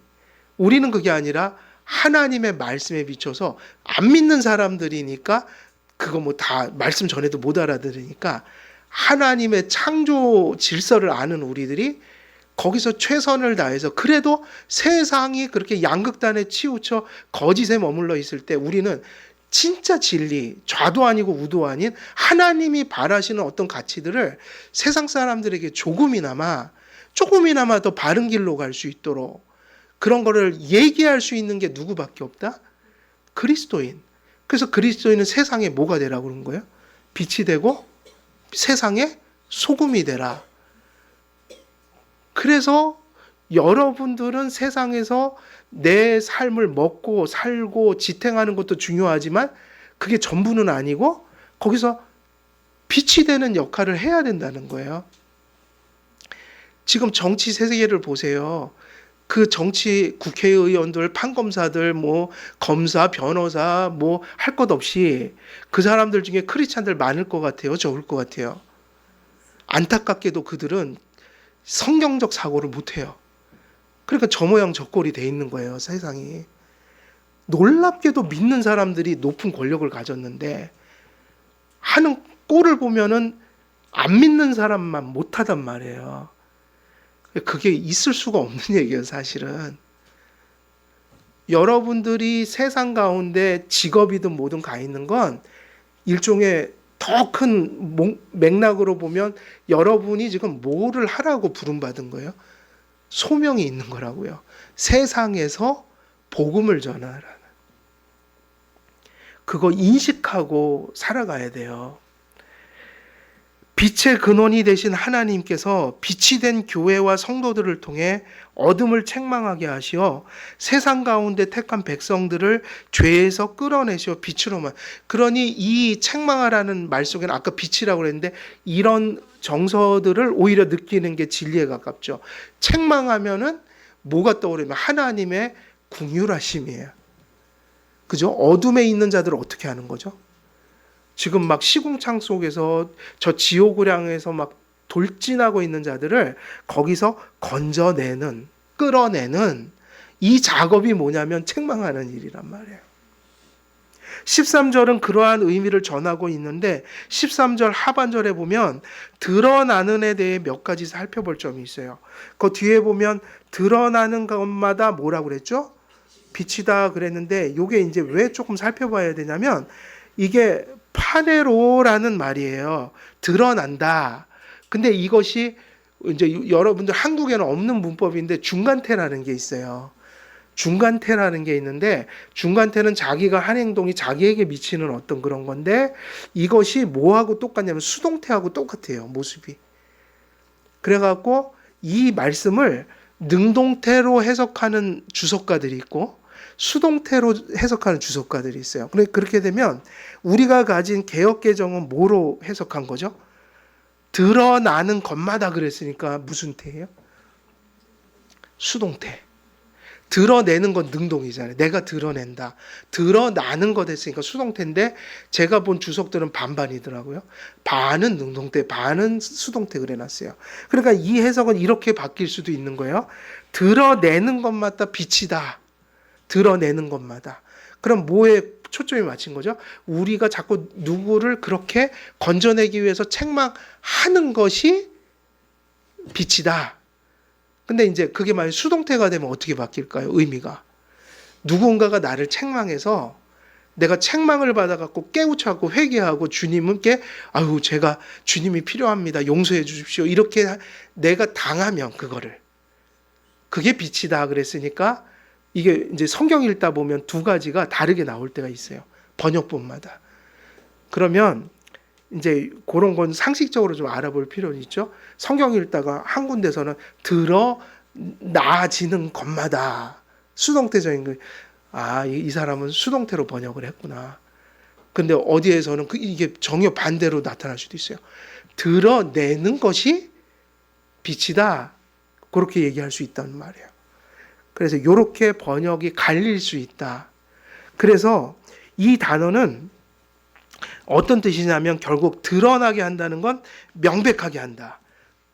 우리는 그게 아니라 하나님의 말씀에 비춰서 안 믿는 사람들이니까 그거 뭐 다 말씀 전에도 못 알아들으니까 하나님의 창조 질서를 아는 우리들이 거기서 최선을 다해서 그래도 세상이 그렇게 양극단에 치우쳐 거짓에 머물러 있을 때 우리는 진짜 진리, 좌도 아니고 우도 아닌 하나님이 바라시는 어떤 가치들을 세상 사람들에게 조금이나마 더 바른 길로 갈 수 있도록 그런 거를 얘기할 수 있는 게 누구밖에 없다? 그리스도인. 그래서 그리스도인은 세상에 뭐가 되라고 그런 거예요? 빛이 되고 세상에 소금이 되라. 그래서 여러분들은 세상에서 내 삶을 먹고 살고 지탱하는 것도 중요하지만 그게 전부는 아니고 거기서 빛이 되는 역할을 해야 된다는 거예요. 지금 정치 세계를 보세요. 그 정치 국회의원들, 판검사들, 뭐 검사, 변호사 뭐 할 것 없이 그 사람들 중에 크리스찬들 많을 것 같아요? 적을 것 같아요? 안타깝게도 그들은 성경적 사고를 못해요. 그러니까 저 모양 저 꼴이 돼 있는 거예요, 세상이. 놀랍게도 믿는 사람들이 높은 권력을 가졌는데 하는 꼴을 보면은 안 믿는 사람만 못하단 말이에요. 그게 있을 수가 없는 얘기예요, 사실은. 여러분들이 세상 가운데 직업이든 뭐든 가 있는 건 일종의 더 큰 맥락으로 보면 여러분이 지금 뭐를 하라고 부름받은 거예요? 소명이 있는 거라고요. 세상에서 복음을 전하라는. 그거 인식하고 살아가야 돼요. 빛의 근원이 되신 하나님께서 빛이 된 교회와 성도들을 통해 어둠을 책망하게 하시어 세상 가운데 택한 백성들을 죄에서 끌어내시어 빛으로만. 그러니 이 책망하라는 말 속에는 아까 빛이라고 그랬는데 이런 정서들을 오히려 느끼는 게 진리에 가깝죠. 책망하면은 뭐가 떠오르면 하나님의 긍휼하심이에요. 그죠? 어둠에 있는 자들을 어떻게 하는 거죠? 지금 막 시궁창 속에서 저 지옥을 향해서 막 돌진하고 있는 자들을 거기서 건져내는, 끌어내는 이 작업이 뭐냐면 책망하는 일이란 말이에요. 13절은 그러한 의미를 전하고 있는데 13절 하반절에 보면 드러나는에 대해 몇 가지 살펴볼 점이 있어요. 그 뒤에 보면 드러나는 것마다 뭐라고 그랬죠? 빛이다 그랬는데 이게 이제 왜 조금 살펴봐야 되냐면 이게 파네로라는 말이에요. 드러난다. 근데 이것이 이제 여러분들 한국에는 없는 문법인데 중간태라는 게 있어요. 중간태라는 게 있는데 중간태는 자기가 한 행동이 자기에게 미치는 어떤 그런 건데 이것이 뭐하고 똑같냐면 수동태하고 똑같아요. 모습이. 그래갖고 이 말씀을 능동태로 해석하는 주석가들이 있고 수동태로 해석하는 주석가들이 있어요. 그렇게 되면 우리가 가진 개역개정은 뭐로 해석한 거죠? 드러나는 것마다 그랬으니까 무슨 태예요? 수동태. 드러내는 건 능동이잖아요. 내가 드러낸다. 드러나는 거 됐으니까 수동태인데 제가 본 주석들은 반반이더라고요. 반은 능동태, 반은 수동태 그래놨어요. 그러니까 이 해석은 이렇게 바뀔 수도 있는 거예요. 드러내는 것마다 빛이다. 드러내는 것마다. 그럼 뭐에 초점이 맞춘 거죠? 우리가 자꾸 누구를 그렇게 건져내기 위해서 책망하는 것이 빛이다. 근데 이제 그게 만약 수동태가 되면 어떻게 바뀔까요? 의미가. 누군가가 나를 책망해서 내가 책망을 받아갖고 깨우쳐갖고 회개하고 주님께 아유 제가 주님이 필요합니다. 용서해 주십시오. 이렇게 내가 당하면 그거를. 그게 빛이다 그랬으니까 이게 이제 성경 읽다 보면 두 가지가 다르게 나올 때가 있어요. 번역본마다. 그러면 이제 그런 건 상식적으로 좀 알아볼 필요는 있죠. 성경 읽다가 한 군데서는 드러나지는 것마다 수동태적인 거, 이 사람은 수동태로 번역을 했구나. 근데 어디에서는 이게 전혀 반대로 나타날 수도 있어요. 드러내는 것이 빛이다. 그렇게 얘기할 수 있다는 말이에요. 그래서 이렇게 번역이 갈릴 수 있다. 그래서 이 단어는 어떤 뜻이냐면 결국 드러나게 한다는 건 명백하게 한다.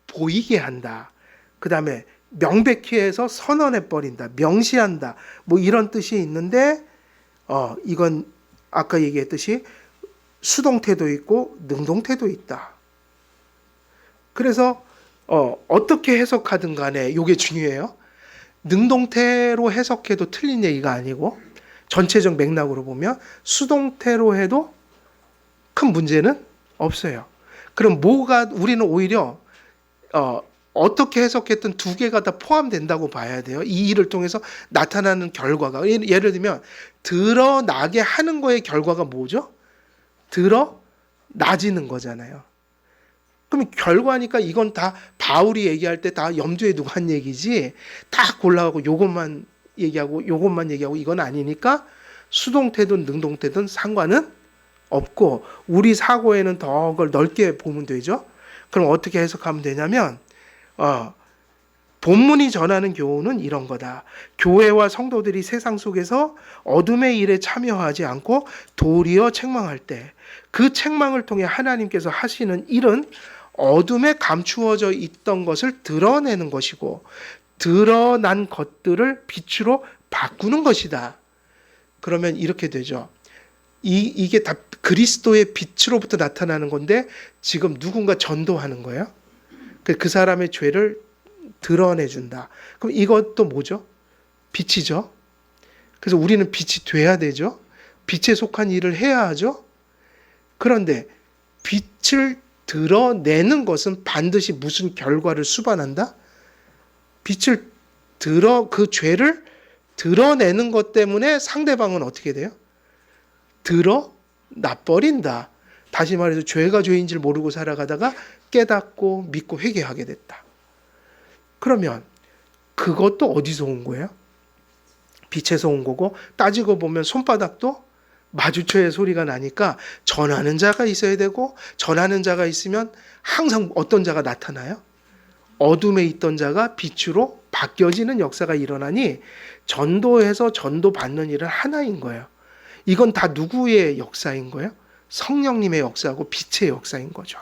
보이게 한다. 그 다음에 명백히 해서 선언해버린다. 명시한다. 뭐 이런 뜻이 있는데 이건 아까 얘기했듯이 수동태도 있고 능동태도 있다. 그래서 어떻게 해석하든 간에 이게 중요해요. 능동태로 해석해도 틀린 얘기가 아니고 전체적 맥락으로 보면 수동태로 해도 큰 문제는 없어요. 그럼 우리는 오히려 어떻게 해석했든 두 개가 다 포함된다고 봐야 돼요. 이 일을 통해서 나타나는 결과가. 예를 들면 드러나게 하는 거의 결과가 뭐죠? 드러나지는 거잖아요. 그럼 결과니까 이건 다 바울이 얘기할 때 다 염두에 두고 한 얘기지 딱 골라가고 요것만 얘기하고 이건 아니니까 수동태든 능동태든 상관은 없고 우리 사고에는 더 그걸 넓게 보면 되죠. 그럼 어떻게 해석하면 되냐면 본문이 전하는 교훈은 이런 거다. 교회와 성도들이 세상 속에서 어둠의 일에 참여하지 않고 도리어 책망할 때 그 책망을 통해 하나님께서 하시는 일은 어둠에 감추어져 있던 것을 드러내는 것이고 드러난 것들을 빛으로 바꾸는 것이다. 그러면 이렇게 되죠. 이게 다 그리스도의 빛으로부터 나타나는 건데 지금 누군가 전도하는 거예요. 그 사람의 죄를 드러내준다. 그럼 이것도 뭐죠? 빛이죠. 그래서 우리는 빛이 돼야 되죠. 빛에 속한 일을 해야 하죠. 그런데 빛을 드러내는 것은 반드시 무슨 결과를 수반한다? 그 죄를 드러내는 것 때문에 상대방은 어떻게 돼요? 드러나버린다. 다시 말해서 죄가 죄인지를 모르고 살아가다가 깨닫고 믿고 회개하게 됐다. 그러면 그것도 어디서 온 거예요? 빛에서 온 거고 따지고 보면 손바닥도 마주쳐야 소리가 나니까 전하는 자가 있어야 되고 전하는 자가 있으면 항상 어떤 자가 나타나요? 어둠에 있던 자가 빛으로 바뀌어지는 역사가 일어나니 전도해서 전도받는 일은 하나인 거예요. 이건 다 누구의 역사인 거예요? 성령님의 역사고 빛의 역사인 거죠.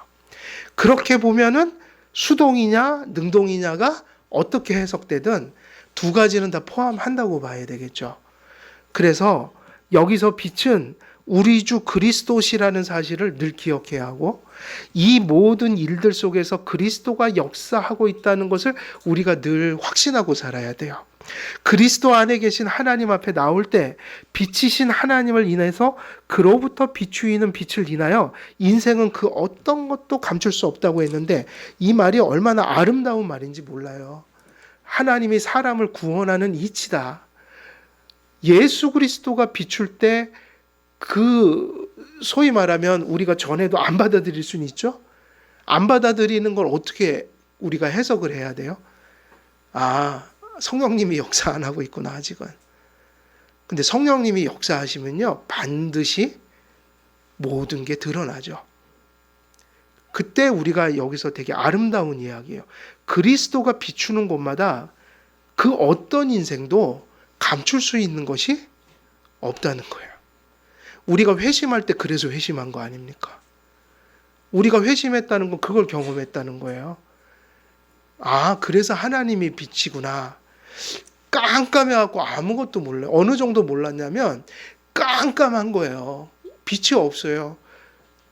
그렇게 보면은 수동이냐 능동이냐가 어떻게 해석되든 두 가지는 다 포함한다고 봐야 되겠죠. 그래서 여기서 빛은 우리 주 그리스도시라는 사실을 늘 기억해야 하고, 이 모든 일들 속에서 그리스도가 역사하고 있다는 것을 우리가 늘 확신하고 살아야 돼요. 그리스도 안에 계신 하나님 앞에 나올 때 빛이신 하나님을 인해서 그로부터 비추이는 빛을 인하여 인생은 그 어떤 것도 감출 수 없다고 했는데, 이 말이 얼마나 아름다운 말인지 몰라요. 하나님이 사람을 구원하는 이치다. 예수 그리스도가 비출 때 소위 말하면 우리가 전에도 안 받아들일 수는 있죠. 안 받아들이는 걸 어떻게 우리가 해석을 해야 돼요? 성령님이 역사 안 하고 있구나, 아직은. 근데 성령님이 역사하시면요, 반드시 모든 게 드러나죠. 그때 우리가 여기서 되게 아름다운 이야기예요. 그리스도가 비추는 곳마다 그 어떤 인생도 감출 수 있는 것이 없다는 거예요. 우리가 회심할 때 그래서 회심한 거 아닙니까? 우리가 회심했다는 건 그걸 경험했다는 거예요. 그래서 하나님이 빛이구나. 깜깜해갖고 아무것도 몰라요. 어느 정도 몰랐냐면 깜깜한 거예요. 빛이 없어요.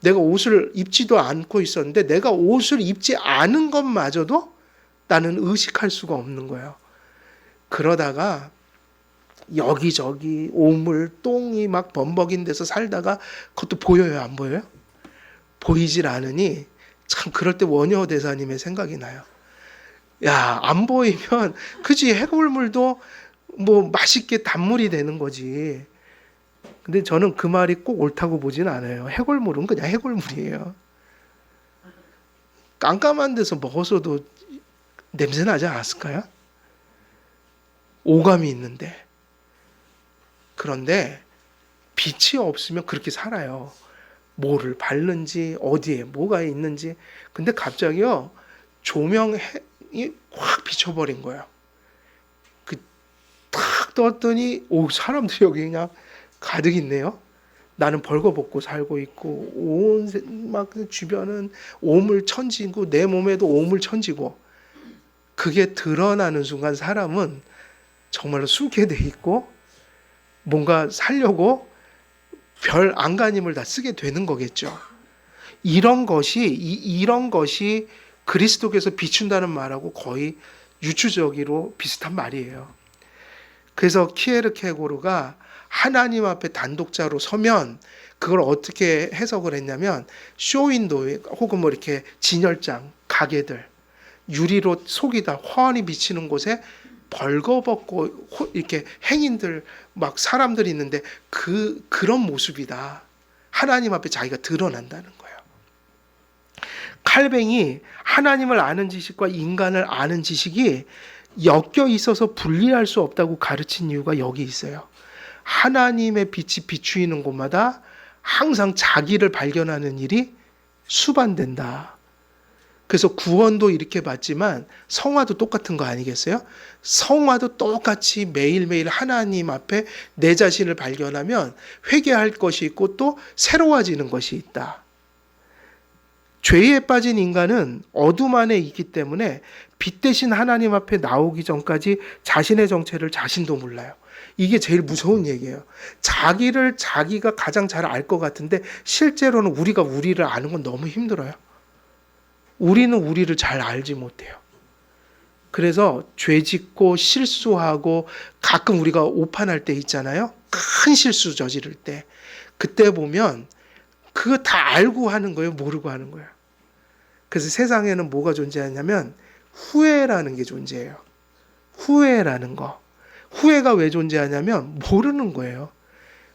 내가 옷을 입지도 않고 있었는데 내가 옷을 입지 않은 것마저도 나는 의식할 수가 없는 거예요. 그러다가 여기저기 오물, 똥이 막 범벅인 데서 살다가 그것도 보여요, 안 보여요? 보이질 않으니 참 그럴 때 원효 대사님의 생각이 나요. 야, 안 보이면 그지, 해골물도 뭐 맛있게 단물이 되는 거지. 근데 저는 그 말이 꼭 옳다고 보진 않아요. 해골물은 그냥 해골물이에요. 깜깜한 데서 먹어서도 냄새 나지 않았을까요? 오감이 있는데. 그런데 빛이 없으면 그렇게 살아요. 뭐를 바르는지, 어디에 뭐가 있는지. 근데 갑자기요, 조명이 확 비춰버린 거예요. 탁 떴더니 사람들이 여기 그냥 가득 있네요. 나는 벌거벗고 살고 있고 온 막 주변은 오물천지고 내 몸에도 오물천지고, 그게 드러나는 순간 사람은 정말로 숨게 돼 있고 뭔가 살려고 별 안간힘을 다 쓰게 되는 거겠죠. 이런 것이 그리스도께서 비춘다는 말하고 거의 유추적으로 비슷한 말이에요. 그래서 키에르케고르가 하나님 앞에 단독자로 서면 그걸 어떻게 해석을 했냐면, 쇼윈도 혹은 뭐 이렇게 진열장, 가게들, 유리로 속이 다 환히 비치는 곳에 벌거벗고 이렇게 행인들 막 사람들이 있는데 그런 모습이다. 하나님 앞에 자기가 드러난다는 거예요. 칼뱅이 하나님을 아는 지식과 인간을 아는 지식이 엮여 있어서 분리할 수 없다고 가르친 이유가 여기 있어요. 하나님의 빛이 비추이는 곳마다 항상 자기를 발견하는 일이 수반된다. 그래서 구원도 이렇게 받지만 성화도 똑같은 거 아니겠어요? 성화도 똑같이 매일매일 하나님 앞에 내 자신을 발견하면 회개할 것이 있고 또 새로워지는 것이 있다. 죄에 빠진 인간은 어둠 안에 있기 때문에 빛 대신 하나님 앞에 나오기 전까지 자신의 정체를 자신도 몰라요. 이게 제일 무서운 얘기예요. 자기를 자기가 가장 잘 알 것 같은데 실제로는 우리가 우리를 아는 건 너무 힘들어요. 우리는 우리를 잘 알지 못해요. 그래서 죄 짓고 실수하고 가끔 우리가 오판할 때 있잖아요. 큰 실수 저지를 때. 그때 보면 그거 다 알고 하는 거예요, 모르고 하는 거예요. 그래서 세상에는 뭐가 존재하냐면 후회라는 게 존재해요. 후회라는 거. 후회가 왜 존재하냐면 모르는 거예요.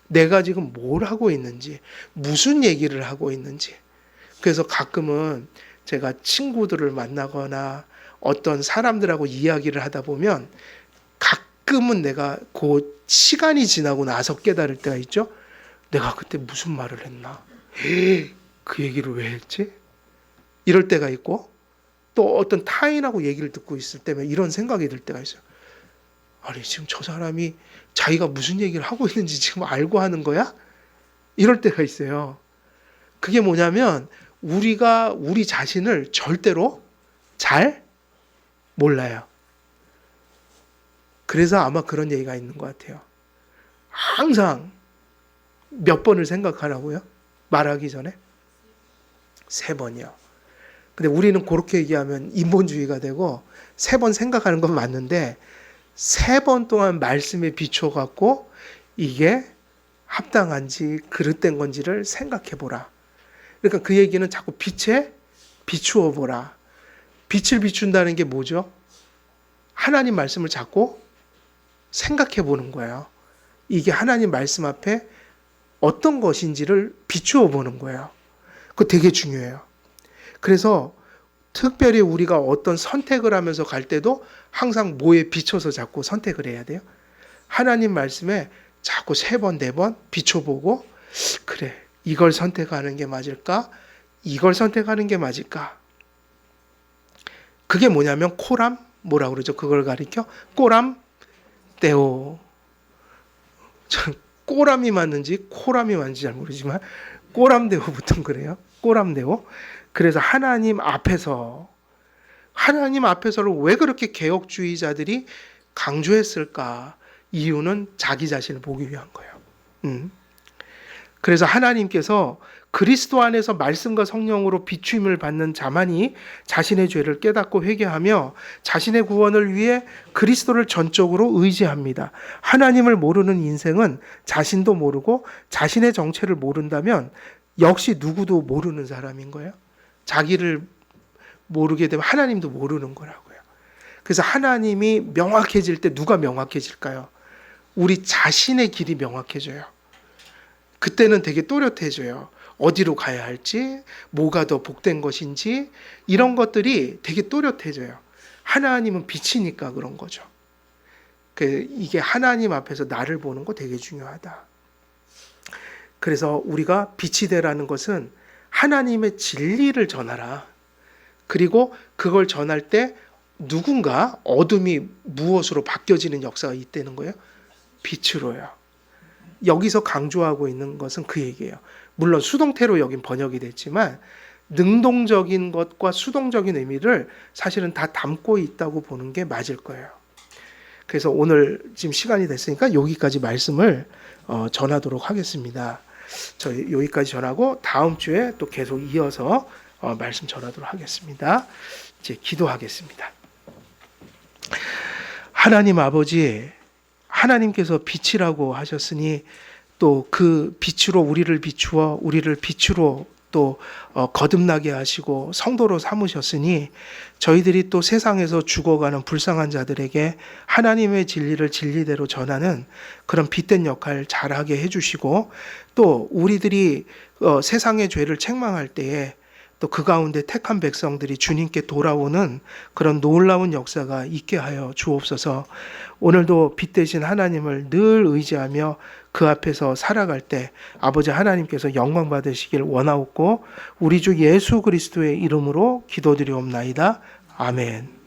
내가 지금 뭘 하고 있는지, 무슨 얘기를 하고 있는지. 그래서 가끔은 제가 친구들을 만나거나 어떤 사람들하고 이야기를 하다 보면 가끔은 내가 그 시간이 지나고 나서 깨달을 때가 있죠. 내가 그때 무슨 말을 했나? 그 얘기를 왜 했지? 이럴 때가 있고, 또 어떤 타인하고 얘기를 듣고 있을 때면 이런 생각이 들 때가 있어요. 아니, 지금 저 사람이 자기가 무슨 얘기를 하고 있는지 지금 알고 하는 거야? 이럴 때가 있어요. 그게 뭐냐면 우리가 우리 자신을 절대로 잘 몰라요. 그래서 아마 그런 얘기가 있는 것 같아요. 항상 몇 번을 생각하라고요? 말하기 전에? 3번이요. 근데 우리는 그렇게 얘기하면 인본주의가 되고 3번 생각하는 건 맞는데 3번 동안 말씀에 비춰갖고 이게 합당한지 그릇된 건지를 생각해 보라. 그러니까 그 얘기는 자꾸 빛에 비추어 보라. 빛을 비춘다는 게 뭐죠? 하나님 말씀을 자꾸 생각해 보는 거예요. 이게 하나님 말씀 앞에 어떤 것인지를 비추어 보는 거예요. 그거 되게 중요해요. 그래서 특별히 우리가 어떤 선택을 하면서 갈 때도 항상 뭐에 비춰서 자꾸 선택을 해야 돼요? 하나님 말씀에 자꾸 3번, 4번 비춰보고, 그래, 이걸 선택하는 게 맞을까? 이걸 선택하는 게 맞을까? 그게 뭐냐면 코람? 뭐라 그러죠? 그걸 가리켜? 꼬람? 떼오. 꼬람이 맞는지 코람이 맞는지 잘 모르지만 꼬람대오 보통 그래요. 꼬람대오. 그래서 하나님 앞에서를 왜 그렇게 개혁주의자들이 강조했을까? 이유는 자기 자신을 보기 위한 거예요. 그래서 하나님께서 그리스도 안에서 말씀과 성령으로 비추임을 받는 자만이 자신의 죄를 깨닫고 회개하며 자신의 구원을 위해 그리스도를 전적으로 의지합니다. 하나님을 모르는 인생은 자신도 모르고 자신의 정체를 모른다면 역시 누구도 모르는 사람인 거예요. 자기를 모르게 되면 하나님도 모르는 거라고요. 그래서 하나님이 명확해질 때 누가 명확해질까요? 우리 자신의 길이 명확해져요. 그때는 되게 또렷해져요. 어디로 가야 할지, 뭐가 더 복된 것인지 이런 것들이 되게 또렷해져요. 하나님은 빛이니까 그런 거죠. 이게 하나님 앞에서 나를 보는 거 되게 중요하다. 그래서 우리가 빛이 되라는 것은 하나님의 진리를 전하라. 그리고 그걸 전할 때 누군가 어둠이 무엇으로 바뀌어지는 역사가 있다는 거예요? 빛으로요. 여기서 강조하고 있는 것은 그 얘기예요. 물론 수동태로 여긴 번역이 됐지만 능동적인 것과 수동적인 의미를 사실은 다 담고 있다고 보는 게 맞을 거예요. 그래서 오늘 지금 시간이 됐으니까 여기까지 말씀을 전하도록 하겠습니다. 저희 여기까지 전하고 다음 주에 또 계속 이어서 말씀 전하도록 하겠습니다. 이제 기도하겠습니다. 하나님 아버지, 하나님께서 빛이라고 하셨으니 또 그 빛으로 우리를 비추어 우리를 빛으로 또 거듭나게 하시고 성도로 삼으셨으니 저희들이 또 세상에서 죽어가는 불쌍한 자들에게 하나님의 진리를 진리대로 전하는 그런 빛된 역할 잘하게 해주시고 또 우리들이 세상의 죄를 책망할 때에 또 그 가운데 택한 백성들이 주님께 돌아오는 그런 놀라운 역사가 있게 하여 주옵소서. 오늘도 빛 대신 하나님을 늘 의지하며 그 앞에서 살아갈 때 아버지 하나님께서 영광 받으시길 원하옵고 우리 주 예수 그리스도의 이름으로 기도드리옵나이다. 아멘.